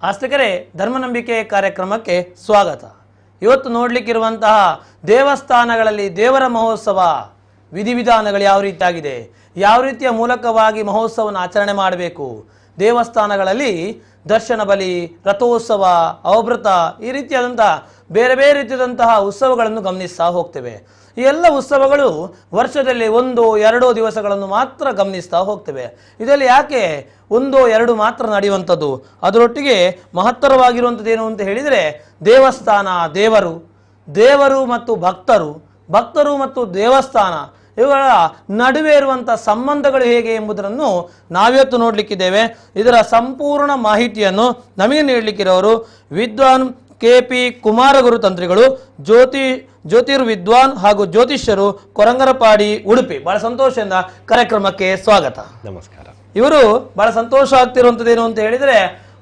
ಆಸ್ತಿಕರೇ, ಧರ್ಮನಂಬಿಕೆ ಕಾರ್ಯಕ್ರಮಕ್ಕೆ ಸ್ವಾಗತ. ಇವತ್ತು ನೋಡಲಿಕ್ಕಿರುವಂತಹ ದೇವಸ್ಥಾನಗಳಲ್ಲಿ ದೇವರ ಮಹೋತ್ಸವ ವಿಧಿವಿಧಾನಗಳು ಯಾವ ರೀತಿಯಾಗಿದೆ, ಯಾವ ರೀತಿಯ ಮೂಲಕವಾಗಿ ಮಹೋತ್ಸವವನ್ನು ಆಚರಣೆ ಮಾಡಬೇಕು, ದೇವಸ್ಥಾನಗಳಲ್ಲಿ ದರ್ಶನ ಬಲಿ, ರಥೋತ್ಸವ, ಅವಭೃತ, ಈ ರೀತಿಯಾದಂತಹ ಬೇರೆ ಬೇರೆ ರೀತಿಯಾದಂತಹ ಉತ್ಸವಗಳನ್ನು ಗಮನಿಸ್ತಾ ಹೋಗ್ತೇವೆ. ಈ ಎಲ್ಲ ಉತ್ಸವಗಳು ವರ್ಷದಲ್ಲಿ 1-2 ದಿವಸಗಳನ್ನು ಮಾತ್ರ ಗಮನಿಸ್ತಾ ಹೋಗ್ತೇವೆ. ಇದರಲ್ಲಿ ಯಾಕೆ 1-2 ಮಾತ್ರ ನಡೆಯುವಂಥದ್ದು? ಅದರೊಟ್ಟಿಗೆ ಮಹತ್ತರವಾಗಿರುವಂಥದ್ದು ಏನು ಅಂತ ಹೇಳಿದರೆ, ದೇವಸ್ಥಾನ ದೇವರು, ದೇವರು ಮತ್ತು ಭಕ್ತರು, ಭಕ್ತರು ಮತ್ತು ದೇವಸ್ಥಾನ ಇವುಗಳ ನಡುವೆ ಇರುವಂಥ ಸಂಬಂಧಗಳು ಹೇಗೆ ಎಂಬುದನ್ನು ನಾವಿವತ್ತು ನೋಡಲಿಕ್ಕಿದ್ದೇವೆ. ಇದರ ಸಂಪೂರ್ಣ ಮಾಹಿತಿಯನ್ನು ನಮಗೆ ನೀಡಲಿಕ್ಕಿರೋರು ವಿದ್ವಾನ್ KP ಕುಮಾರಗುರು ತಂತ್ರಿಗಳು, ಜ್ಯೋತಿರ್ವಿದ್ವಾನ್ ಹಾಗೂ ಜ್ಯೋತಿಷ್ಯರು, ಕೊರಂಗರಪಾಡಿ, ಉಡುಪಿ. ಬಹಳ ಸಂತೋಷದಿಂದ ಕಾರ್ಯಕ್ರಮಕ್ಕೆ ಸ್ವಾಗತ. ನಮಸ್ಕಾರ. ಇವರು ಬಹಳ ಸಂತೋಷ ಆಗ್ತಿರುವಂಥದ್ದೇನು ಅಂತ ಹೇಳಿದರೆ,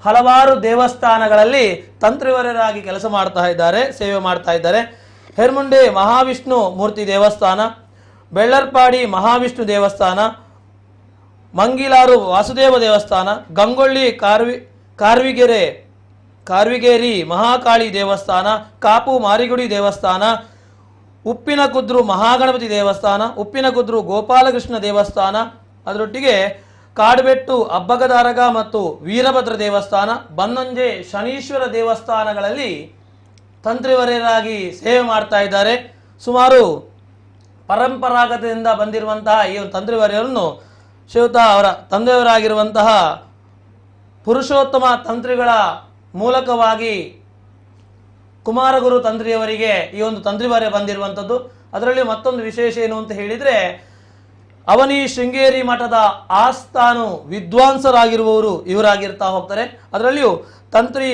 ಹಲವಾರು ದೇವಸ್ಥಾನಗಳಲ್ಲಿ ತಂತ್ರಿವರರಾಗಿ ಕೆಲಸ ಮಾಡ್ತಾ ಇದ್ದಾರೆ, ಸೇವೆ ಮಾಡ್ತಾ ಇದ್ದಾರೆ. ಹೆರ್ಮುಂಡೆ ಮಹಾವಿಷ್ಣು ಮೂರ್ತಿ ದೇವಸ್ಥಾನ, ಬೆಳ್ಳರ್ಪಾಡಿ ಮಹಾವಿಷ್ಣು ದೇವಸ್ಥಾನ, ಮಂಗಿಲಾರು ವಾಸುದೇವ ದೇವಸ್ಥಾನ, ಗಂಗೊಳ್ಳಿ ಕಾರ್ವಿಗೇರಿ ಮಹಾಕಾಳಿ ದೇವಸ್ಥಾನ, ಕಾಪು ಮಾರಿಗುಡಿ ದೇವಸ್ಥಾನ, ಉಪ್ಪಿನಕುದ್ರು ಮಹಾಗಣಪತಿ ದೇವಸ್ಥಾನ, ಉಪ್ಪಿನಕುದ್ರು ಗೋಪಾಲಕೃಷ್ಣ ದೇವಸ್ಥಾನ, ಅದರೊಟ್ಟಿಗೆ ಕಾಡುಬೆಟ್ಟು ಅಬ್ಬಗದಾರಗ ಮತ್ತು ವೀರಭದ್ರ ದೇವಸ್ಥಾನ, ಬನ್ನಂಜೆ ಶನೀಶ್ವರ ದೇವಸ್ಥಾನಗಳಲ್ಲಿ ತಂತ್ರಿವರ್ಯರಾಗಿ ಸೇವೆ ಮಾಡ್ತಾ ಇದ್ದಾರೆ. ಸುಮಾರು ಪರಂಪರಾಗತದಿಂದ ಬಂದಿರುವಂತಹ ಈ ತಂತ್ರಿವರ್ಯರನ್ನು ಶಿವತ ಅವರ ತಂದೆಯವರಾಗಿರುವಂತಹ ಪುರುಷೋತ್ತಮ ತಂತ್ರಿಗಳ ಮೂಲಕವಾಗಿ ಕುಮಾರಗುರು ತಂತ್ರಿಯವರಿಗೆ ಈ ಒಂದು ತಂತ್ರಿವರ್ಯ ಬಂದಿರುವಂಥದ್ದು. ಅದರಲ್ಲಿ ಮತ್ತೊಂದು ವಿಶೇಷ ಏನು ಅಂತ ಹೇಳಿದರೆ, ಅವನಿ ಶೃಂಗೇರಿ ಮಠದ ಆಸ್ಥಾನು ವಿದ್ವಾಂಸರಾಗಿರುವವರು ಇವರಾಗಿರ್ತಾ ಹೋಗ್ತಾರೆ. ಅದರಲ್ಲಿಯೂ ತಂತ್ರಿ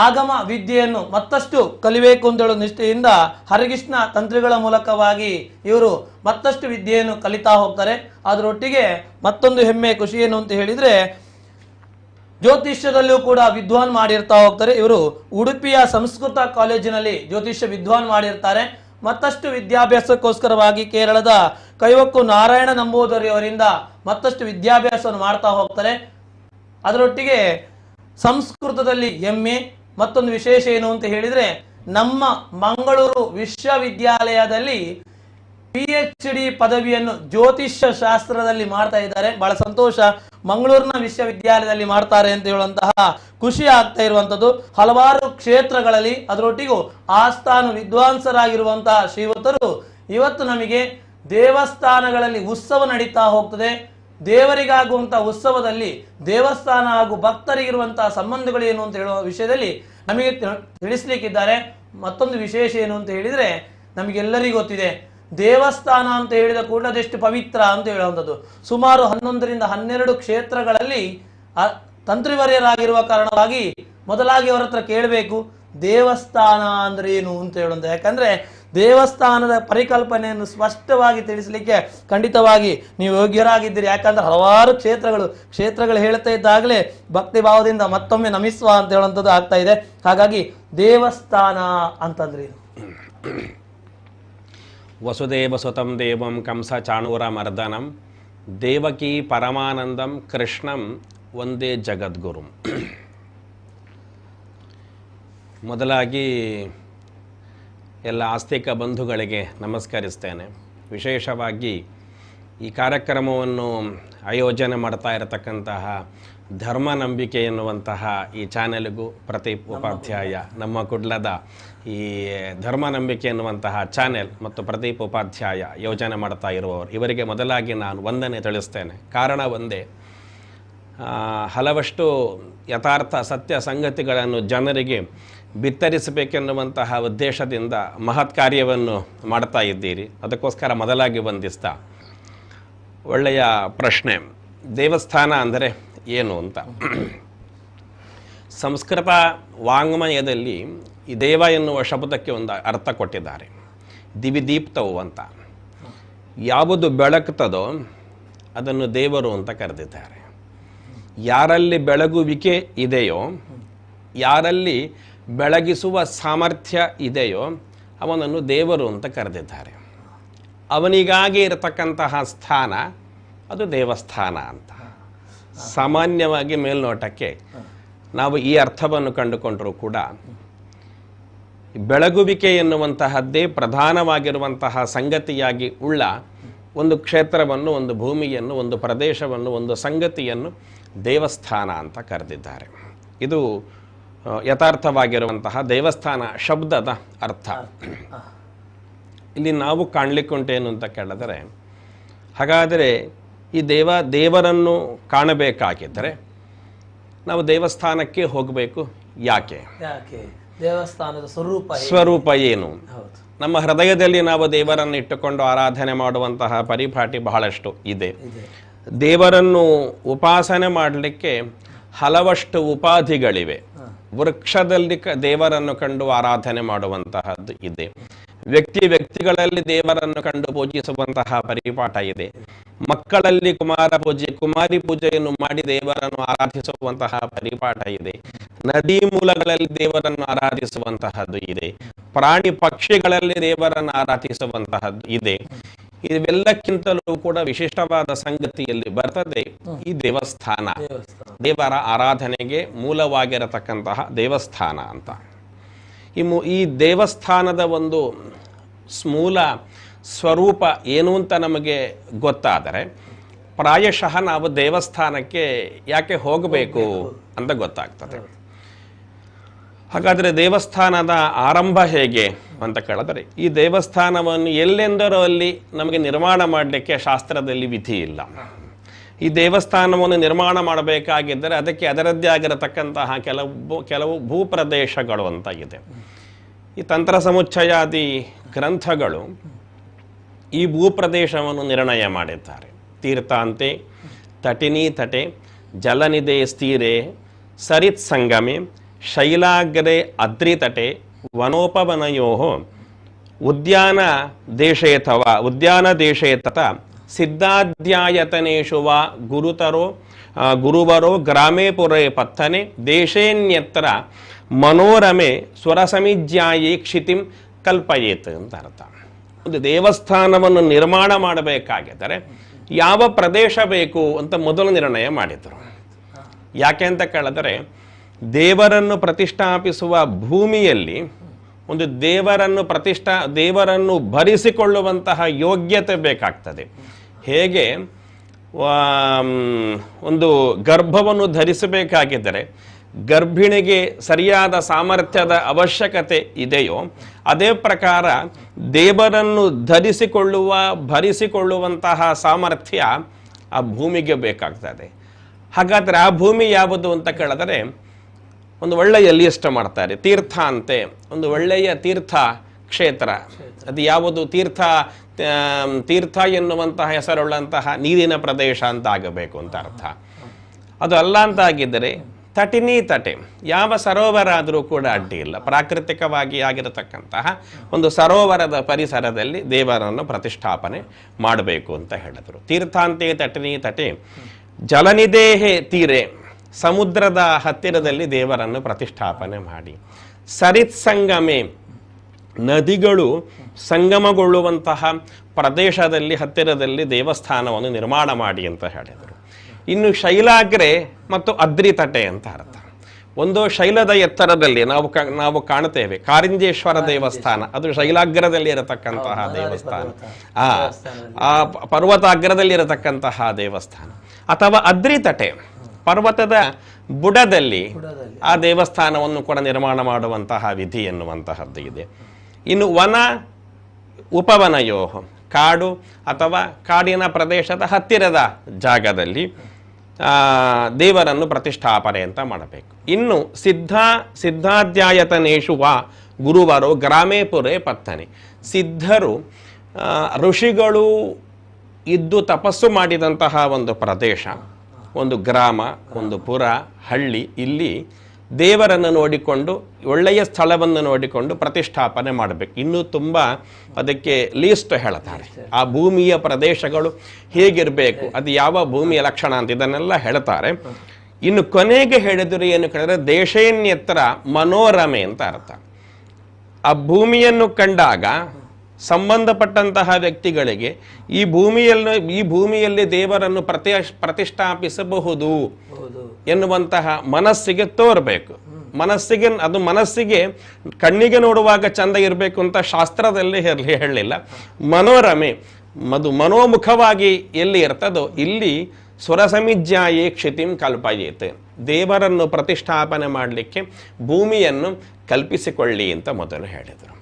ಆಗಮ ವಿದ್ಯೆಯನ್ನು ಮತ್ತಷ್ಟು ಕಲಿಬೇಕು ಅಂತ ಹೇಳೋ ನಿಷ್ಠೆಯಿಂದ ಹರಿಕೃಷ್ಣ ತಂತ್ರಿಗಳ ಮೂಲಕವಾಗಿ ಇವರು ಮತ್ತಷ್ಟು ವಿದ್ಯೆಯನ್ನು ಕಲಿತಾ ಹೋಗ್ತಾರೆ. ಅದರೊಟ್ಟಿಗೆ ಮತ್ತೊಂದು ಹೆಮ್ಮೆ ಖುಷಿ ಏನು ಅಂತ ಹೇಳಿದರೆ, ಜ್ಯೋತಿಷ್ಯದಲ್ಲಿಯೂ ಕೂಡ ವಿದ್ವಾನ್ ಮಾಡಿರ್ತಾ ಹೋಗ್ತಾರೆ. ಇವರು ಉಡುಪಿಯ ಸಂಸ್ಕೃತ ಕಾಲೇಜಿನಲ್ಲಿ ಜ್ಯೋತಿಷ್ಯ ವಿದ್ವಾನ್ ಮಾಡಿರ್ತಾರೆ. ಮತ್ತಷ್ಟು ವಿದ್ಯಾಭ್ಯಾಸಕ್ಕೋಸ್ಕರವಾಗಿ ಕೇರಳದ ಕೈವಕ್ಕು ನಾರಾಯಣ ನಂಬೂದರಿ ಅವರಿಂದ ಮತ್ತಷ್ಟು ವಿದ್ಯಾಭ್ಯಾಸವನ್ನು ಮಾಡ್ತಾ ಹೋಗ್ತಾರೆ. ಅದರೊಟ್ಟಿಗೆ ಸಂಸ್ಕೃತದಲ್ಲಿ MA. ಮತ್ತೊಂದು ವಿಶೇಷ ಏನು ಅಂತ ಹೇಳಿದರೆ, ನಮ್ಮ ಮಂಗಳೂರು ವಿಶ್ವವಿದ್ಯಾಲಯದಲ್ಲಿ PhD ಪದವಿಯನ್ನು ಜ್ಯೋತಿಷ್ಯ ಶಾಸ್ತ್ರದಲ್ಲಿ ಮಾಡ್ತಾ ಇದ್ದಾರೆ. ಬಹಳ ಸಂತೋಷ, ಮಂಗಳೂರಿನ ವಿಶ್ವವಿದ್ಯಾಲಯದಲ್ಲಿ ಮಾಡ್ತಾರೆ ಅಂತ ಹೇಳುವಂತಹ ಖುಷಿ ಆಗ್ತಾ ಇರುವಂಥದ್ದು. ಹಲವಾರು ಕ್ಷೇತ್ರಗಳಲ್ಲಿ ಅದರೊಟ್ಟಿಗೂ ಆಸ್ಥಾನ ವಿದ್ವಾಂಸರಾಗಿರುವಂತಹ ಶ್ರೀವತರು ಇವತ್ತು ನಮಗೆ ದೇವಸ್ಥಾನಗಳಲ್ಲಿ ಉತ್ಸವ ನಡೀತಾ ಹೋಗ್ತದೆ, ದೇವರಿಗಾಗುವಂತಹ ಉತ್ಸವದಲ್ಲಿ ದೇವಸ್ಥಾನ ಹಾಗೂ ಭಕ್ತರಿಗಿರುವಂತಹ ಸಂಬಂಧಗಳು ಏನು ಅಂತ ಹೇಳುವ ವಿಷಯದಲ್ಲಿ ನಮಗೆ ತಿಳಿಸ್ಲಿಕ್ಕಿದ್ದಾರೆ. ಮತ್ತೊಂದು ವಿಶೇಷ ಏನು ಅಂತ ಹೇಳಿದರೆ, ನಮಗೆಲ್ಲರಿಗೂ ಗೊತ್ತಿದೆ, ದೇವಸ್ಥಾನ ಅಂತ ಹೇಳಿದ ಕೂಡ ಅದೆಷ್ಟು ಪವಿತ್ರ ಅಂತ ಹೇಳುವಂಥದ್ದು. ಸುಮಾರು 11-12 ಕ್ಷೇತ್ರಗಳಲ್ಲಿ ತಂತ್ರಿವರ್ಯರಾಗಿರುವ ಕಾರಣವಾಗಿ ಮೊದಲಾಗಿ ಅವರ ಹತ್ರ ಕೇಳಬೇಕು, ದೇವಸ್ಥಾನ ಅಂದ್ರೆ ಏನು ಅಂತ ಹೇಳುವಂಥ. ಯಾಕಂದ್ರೆ ದೇವಸ್ಥಾನದ ಪರಿಕಲ್ಪನೆಯನ್ನು ಸ್ಪಷ್ಟವಾಗಿ ತಿಳಿಸಲಿಕ್ಕೆ ಖಂಡಿತವಾಗಿ ನೀವು ಯೋಗ್ಯರಾಗಿದ್ದೀರಿ. ಯಾಕಂದ್ರೆ ಹಲವಾರು ಕ್ಷೇತ್ರಗಳು ಹೇಳ್ತಾ ಇದ್ದಾಗಲೇ ಭಕ್ತಿ ಭಾವದಿಂದ ಮತ್ತೊಮ್ಮೆ ನಮಿಸುವ ಅಂತ ಹೇಳುವಂಥದ್ದು ಆಗ್ತಾ ಇದೆ. ಹಾಗಾಗಿ ದೇವಸ್ಥಾನ ಅಂತಂದ್ರೆ ಏನು? ವಸುದೇವ ಸುತಂ ದೇವಂ ಕಂಸ ಚಾಣೂರ ಮರ್ದನಂ ದೇವಕಿ ಪರಮಾನಂದಂ ಕೃಷ್ಣಂ ಒಂದೇ ಜಗದ್ಗುರುಂ. ಮೊದಲಾಗಿ ಎಲ್ಲ ಆಸ್ತಿಕ ಬಂಧುಗಳಿಗೆ ನಮಸ್ಕರಿಸ್ತೇನೆ. ವಿಶೇಷವಾಗಿ ಈ ಕಾರ್ಯಕ್ರಮವನ್ನು ಆಯೋಜನೆ ಮಾಡ್ತಾ ಇರತಕ್ಕಂತಹ ಧರ್ಮನಂಬಿಕೆ ಎನ್ನುವಂತಹ ಈ ಚಾನೆಲ್ಗೂ ಪ್ರದೀಪ್ ಉಪಾಧ್ಯಾಯ, ನಮ್ಮ ಕುಡ್ಲದ ಈ ಧರ್ಮನಂಬಿಕೆ ಎನ್ನುವಂತಹ ಚಾನೆಲ್ ಮತ್ತು ಪ್ರದೀಪ್ ಉಪಾಧ್ಯಾಯ ಯೋಜನೆ ಮಾಡ್ತಾ ಇರುವವರು, ಇವರಿಗೆ ಮೊದಲಾಗಿ ನಾನು ವಂದನೆ ತಿಳಿಸ್ತೇನೆ. ಕಾರಣ ಒಂದೇ, ಹಲವಷ್ಟು ಯಥಾರ್ಥ ಸತ್ಯ ಸಂಗತಿಗಳನ್ನು ಜನರಿಗೆ ಬಿತ್ತರಿಸಬೇಕೆನ್ನುವಂತಹ ಉದ್ದೇಶದಿಂದ ಮಹತ್ ಕಾರ್ಯವನ್ನು ಮಾಡ್ತಾ ಇದ್ದೀರಿ. ಅದಕ್ಕೋಸ್ಕರ ಮೊದಲಾಗಿ ವಂದಿಸ್ತಾ, ಒಳ್ಳೆಯ ಪ್ರಶ್ನೆ. ದೇವಸ್ಥಾನ ಅಂದರೆ ಏನು ಅಂತ ಸಂಸ್ಕೃತ ವಾಂಗ್ಮಯದಲ್ಲಿ ಈ ದೇವ ಎನ್ನುವ ಶಬ್ದಕ್ಕೆ ಒಂದು ಅರ್ಥ ಕೊಟ್ಟಿದ್ದಾರೆ, ದಿವಿದೀಪ್ತವು ಅಂತ. ಯಾವುದು ಬೆಳಗ್ತದೋ ಅದನ್ನು ದೇವರು ಅಂತ ಕರೆದಿದ್ದಾರೆ. ಯಾರಲ್ಲಿ ಬೆಳಗುವಿಕೆ ಇದೆಯೋ, ಯಾರಲ್ಲಿ ಬೆಳಗಿಸುವ ಸಾಮರ್ಥ್ಯ ಇದೆಯೋ ಅವನನ್ನು ದೇವರು ಅಂತ ಕರೆದಿದ್ದಾರೆ. ಅವನಿಗಾಗಿ ಇರತಕ್ಕಂತಹ ಸ್ಥಾನ ಅದು ದೇವಸ್ಥಾನ ಅಂತ. ಸಾಮಾನ್ಯವಾಗಿ ಮೇಲ್ನೋಟಕ್ಕೆ ನಾವು ಈ ಅರ್ಥವನ್ನು ಕಂಡುಕೊಂಡರೂ ಕೂಡ ಬೆಳಗುವಿಕೆ ಎನ್ನುವಂತಹದ್ದೇ ಪ್ರಧಾನವಾಗಿರುವಂತಹ ಸಂಗತಿಯಾಗಿ ಉಳ್ಳ ಒಂದು ಕ್ಷೇತ್ರವನ್ನು, ಒಂದು ಭೂಮಿಯನ್ನು, ಒಂದು ಪ್ರದೇಶವನ್ನು, ಒಂದು ಸಂಗತಿಯನ್ನು ದೇವಸ್ಥಾನ ಅಂತ ಕರೆದಿದ್ದಾರೆ. ಇದು ಯಥಾರ್ಥವಾಗಿರುವಂತಹ ದೇವಸ್ಥಾನ ಶಬ್ದದ ಅರ್ಥ. ಇಲ್ಲಿ ನಾವು ಕಾಣಲಿಕ್ಕುಂಟೇನು ಅಂತ ಕೇಳಿದರೆ, ಹಾಗಾದರೆ ಈ ದೇವರನ್ನು ಕಾಣಬೇಕಾಗಿದ್ದರೆ ನಾವು ದೇವಸ್ಥಾನಕ್ಕೆ ಹೋಗಬೇಕು. ಯಾಕೆ? ದೇವಸ್ಥಾನದ ಸ್ವರೂಪ ಏನು? ನಮ್ಮ ಹೃದಯದಲ್ಲಿ ನಾವು ದೇವರನ್ನು ಇಟ್ಟುಕೊಂಡು ಆರಾಧನೆ ಮಾಡುವಂತಹ ಪರಿಪಾಟಿ ಬಹಳಷ್ಟು ಇದೆ. ದೇವರನ್ನು ಉಪಾಸನೆ ಮಾಡಲಿಕ್ಕೆ ಹಲವಷ್ಟು ಉಪಾಧಿಗಳಿವೆ. ವೃಕ್ಷದಲ್ಲಿ ದೇವರನ್ನು ಕಂಡು ಆರಾಧನೆ ಮಾಡುವಂತಹದ್ದು ಇದೆ. ವ್ಯಕ್ತಿಗಳಲ್ಲಿ ದೇವರನ್ನು ಕಂಡು ಪೂಜಿಸುವಂತಹ ಪರಿಪಾಠ ಇದೆ. ಮಕ್ಕಳಲ್ಲಿ ಕುಮಾರಿ ಪೂಜೆಯನ್ನು ಮಾಡಿ ದೇವರನ್ನು ಆರಾಧಿಸುವಂತಹ ಪರಿಪಾಠ ಇದೆ. ನದಿ ಮೂಲಗಳಲ್ಲಿ ದೇವರನ್ನು ಆರಾಧಿಸುವಂತಹದ್ದು ಇದೆ. ಪ್ರಾಣಿ ಪಕ್ಷಿಗಳಲ್ಲಿ ದೇವರನ್ನು ಆರಾಧಿಸುವಂತಹದ್ದು ಇದೆ. ಇವೆಲ್ಲಕ್ಕಿಂತಲೂ ಕೂಡ ವಿಶಿಷ್ಟವಾದ ಸಂಗತಿಯಲ್ಲಿ ಬರ್ತದೆ ಈ ದೇವಸ್ಥಾನ. ದೇವರ ಆರಾಧನೆಗೆ ಮೂಲವಾಗಿರತಕ್ಕಂತಹ ದೇವಸ್ಥಾನ ಅಂತ. ಈ ದೇವಸ್ಥಾನದ ಒಂದು ಮೂಲ ಸ್ವರೂಪ ಏನು ಅಂತ ನಮಗೆ ಗೊತ್ತಾದರೆ ಪ್ರಾಯಶಃ ನಾವು ದೇವಸ್ಥಾನಕ್ಕೆ ಯಾಕೆ ಹೋಗಬೇಕು ಅಂತ ಗೊತ್ತಾಗ್ತದೆ. ಹಾಗಾದರೆ ದೇವಸ್ಥಾನದ ಆರಂಭ ಹೇಗೆ ಅಂತ ಕೇಳಿದರೆ, ಈ ದೇವಸ್ಥಾನವನ್ನು ಎಲ್ಲೆಂದರೋ ಅಲ್ಲಿ ನಮಗೆ ನಿರ್ಮಾಣ ಮಾಡಲಿಕ್ಕೆ ಶಾಸ್ತ್ರದಲ್ಲಿ ವಿಧಿ ಇಲ್ಲ. ಈ ದೇವಸ್ಥಾನವನ್ನು ನಿರ್ಮಾಣ ಮಾಡಬೇಕಾಗಿದ್ದರೆ ಅದಕ್ಕೆ ಅದರದ್ದೇ ಆಗಿರತಕ್ಕಂತಹ ಕೆಲವು ಭೂಪ್ರದೇಶಗಳು ಅಂತ ಇದೆ. ಈ ತಂತ್ರ ಸಮುಚ್ಚಯಾದಿ ಗ್ರಂಥಗಳು ಈ ಭೂಪ್ರದೇಶವನ್ನು ನಿರ್ಣಯ ಮಾಡಿದ್ದಾರೆ. ತೀರ್ಥಾಂತೆ, ತಟಿನಿ ತಟೆ, ಜಲನಿಧೆ ಸ್ಥಿರೆ, ಸರಿತ್ ಸಂಗಮೆ, ಶೈಲಾಗ್ರೆ ಅದ್ರಿತಟೆ, ವನೋಪವನಯೋ ಉದ್ಯಾನ ದೇಶೇ ತಥ ಸಿದ್ಧಾಧ್ಯಾಯತನೇಶು ವಾ ಗುರುವರೋ ಗ್ರಾಮೇ ಪುರೇ ಪತ್ತನೆ ದೇಶೇನ್ಯತ್ರ ಮನೋರಮೆ ಸ್ವರಸಮಿಜ್ಯಾಯಿ ಕ್ಷಿತಿಂ ಕಲ್ಪಯೇತ್ ಅಂತ ಅರ್ಥ. ಒಂದು ದೇವಸ್ಥಾನವನ್ನು ನಿರ್ಮಾಣ ಮಾಡಬೇಕಾಗಿದ್ದರೆ ಯಾವ ಪ್ರದೇಶ ಬೇಕು ಅಂತ ಮೊದಲು ನಿರ್ಣಯ ಮಾಡಿದರು. ಯಾಕೆ ಅಂತ ಕೇಳಿದರೆ, ದೇವರನ್ನು ಪ್ರತಿಷ್ಠಾಪಿಸುವ ಭೂಮಿಯಲ್ಲಿ ಒಂದು ದೇವರನ್ನು ಭರಿಸಿಕೊಳ್ಳುವಂತಹ ಯೋಗ್ಯತೆ ಬೇಕಾಗ್ತದೆ. ಹೇಗೆ ಒಂದು ಗರ್ಭವನ್ನು ಧರಿಸಬೇಕಾಗಿದ್ದರೆ ಗರ್ಭಿಣಿಗೆ ಸರಿಯಾದ ಸಾಮರ್ಥ್ಯದ ಅವಶ್ಯಕತೆ ಇದೆಯೋ, ಅದೇ ಪ್ರಕಾರ ದೇವರನ್ನು ಭರಿಸಿಕೊಳ್ಳುವಂತಹ ಸಾಮರ್ಥ್ಯ ಆ ಭೂಮಿಗೆ ಬೇಕಾಗ್ತದೆ. ಹಾಗಾದರೆ ಆ ಭೂಮಿ ಯಾವುದು ಅಂತ ಕೇಳಿದರೆ, ಒಂದು ಒಳ್ಳೆಯ ಲಿಸ್ಟ್ ಮಾಡ್ತಾರೆ. ತೀರ್ಥ ಅಂತೆ, ಒಂದು ಒಳ್ಳೆಯ ತೀರ್ಥ ಕ್ಷೇತ್ರ. ಅದು ಯಾವುದು? ತೀರ್ಥ ಎನ್ನುವಂತಹ ಹೆಸರುಳ್ಳಂತಹ ನೀರಿನ ಪ್ರದೇಶ ಅಂತ ಆಗಬೇಕು ಅಂತ ಅರ್ಥ. ಅದು ಅಲ್ಲ ಅಂತ ಆಗಿದ್ದರೆ ತಟಿನಿ ತಟೆ, ಯಾವ ಸರೋವರ ಆದರೂ ಕೂಡ ಅಡ್ಡಿ ಇಲ್ಲ. ಪ್ರಾಕೃತಿಕವಾಗಿ ಆಗಿರತಕ್ಕಂತಹ ಒಂದು ಸರೋವರದ ಪರಿಸರದಲ್ಲಿ ದೇವರನ್ನು ಪ್ರತಿಷ್ಠಾಪನೆ ಮಾಡಬೇಕು ಅಂತ ಹೇಳಿದರು. ತೀರ್ಥಾಂತೆ ತಟಿನಿ ತಟೆ ಜಲನಿಧೇಹೆ ತೀರೆ, ಸಮುದ್ರದ ಹತ್ತಿರದಲ್ಲಿ ದೇವರನ್ನು ಪ್ರತಿಷ್ಠಾಪನೆ ಮಾಡಿ. ಸರಿತ್ ಸಂಗಮೆ, ನದಿಗಳು ಸಂಗಮಗೊಳ್ಳುವಂತಹ ಪ್ರದೇಶದಲ್ಲಿ ಹತ್ತಿರದಲ್ಲಿ ದೇವಸ್ಥಾನವನ್ನು ನಿರ್ಮಾಣ ಮಾಡಿ ಅಂತ ಹೇಳಿದರು. ಇನ್ನು ಶೈಲಾಗ್ರೆ ಮತ್ತು ಅದ್ರಿತಟೆ ಅಂತ ಅರ್ಥ. ಒಂದು ಶೈಲದ ಎತ್ತರದಲ್ಲಿ ನಾವು ಕಾಣುತ್ತೇವೆ ಕಾರಿಂಜೇಶ್ವರ ದೇವಸ್ಥಾನ, ಅದು ಶೈಲಾಗ್ರದಲ್ಲಿ ಇರತಕ್ಕಂತಹ ದೇವಸ್ಥಾನ. ಆ ಪರ್ವತಾಗ್ರದಲ್ಲಿ ಇರತಕ್ಕಂತಹ ದೇವಸ್ಥಾನ. ಅಥವಾ ಅದ್ರಿತಟೆ, ಪರ್ವತದ ಬುಡದಲ್ಲಿ ಆ ದೇವಸ್ಥಾನವನ್ನು ಕೂಡ ನಿರ್ಮಾಣ ಮಾಡುವಂತಹ ವಿಧಿ ಎನ್ನುವಂತಹದ್ದು ಇದೆ. ಇನ್ನು ವನ ಉಪವನಯೋ, ಕಾಡು ಅಥವಾ ಕಾಡಿನ ಪ್ರದೇಶದ ಹತ್ತಿರದ ಜಾಗದಲ್ಲಿ ದೇವರನ್ನು ಪ್ರತಿಷ್ಠಾಪನೆ ಅಂತ ಮಾಡಬೇಕು. ಇನ್ನು ಸಿದ್ಧಾಧ್ಯಾಯತನೇಶು ವಾ ಗುರುವರೋ ಗ್ರಾಮೇ ಪುರೇ ಪತ್ತನೆ, ಸಿದ್ಧರು ಋಷಿಗಳು ಇದ್ದು ತಪಸ್ಸು ಮಾಡಿದಂತಹ ಒಂದು ಪ್ರದೇಶ, ಒಂದು ಗ್ರಾಮ, ಒಂದು ಪುರ, ಹಳ್ಳಿ, ಇಲ್ಲಿ ದೇವರನ್ನು ನೋಡಿಕೊಂಡು ಒಳ್ಳೆಯ ಸ್ಥಳವನ್ನು ನೋಡಿಕೊಂಡು ಪ್ರತಿಷ್ಠಾಪನೆ ಮಾಡಬೇಕು. ಇನ್ನೂ ತುಂಬ ಅದಕ್ಕೆ ಲೀಸ್ಟ್ ಹೇಳ್ತಾರೆ. ಆ ಭೂಮಿಯ ಪ್ರದೇಶಗಳು ಹೇಗಿರಬೇಕು, ಅದು ಯಾವ ಭೂಮಿಯ ಲಕ್ಷಣ ಅಂತ ಇದನ್ನೆಲ್ಲ ಹೇಳ್ತಾರೆ. ಇನ್ನು ಕೊನೆಗೆ ಹೇಳಿದ್ರು ಏನು ಕೇಳಿದ್ರೆ, ದೇಶೇನ್ಯತ್ರ ಮನೋರಮೆ ಅಂತ ಅರ್ಥ. ಆ ಭೂಮಿಯನ್ನು ಕಂಡಾಗ ಸಂಬಂಧಪಟ್ಟಂತಹ ವ್ಯಕ್ತಿಗಳಿಗೆ ಈ ಭೂಮಿಯಲ್ಲಿ ದೇವರನ್ನು ಪ್ರತಿಷ್ಠಾಪಿಸಬಹುದು ಎನ್ನುವಂತಹ ಮನಸ್ಸಿಗೆ ತೋರಬೇಕು. ಮನಸ್ಸಿಗೆ ಕಣ್ಣಿಗೆ ನೋಡುವಾಗ ಚಂದ ಇರಬೇಕು ಅಂತ ಶಾಸ್ತ್ರದಲ್ಲಿ ಹೇಳಲಿಲ್ಲ. ಮನೋರಮೆ ಮನೋಮುಖವಾಗಿ ಎಲ್ಲಿ ಇರ್ತದೋ ಇಲ್ಲಿ ಸ್ವರಸಮಿಜ್ಯಾಯೇ ಕ್ಷಿತಿಂ ಕಲ್ಪಯೇತ್, ದೇವರನ್ನು ಪ್ರತಿಷ್ಠಾಪನೆ ಮಾಡಲಿಕ್ಕೆ ಭೂಮಿಯನ್ನು ಕಲ್ಪಿಸಿಕೊಳ್ಳಿ ಅಂತ ಮೊದಲು ಹೇಳಿದರು.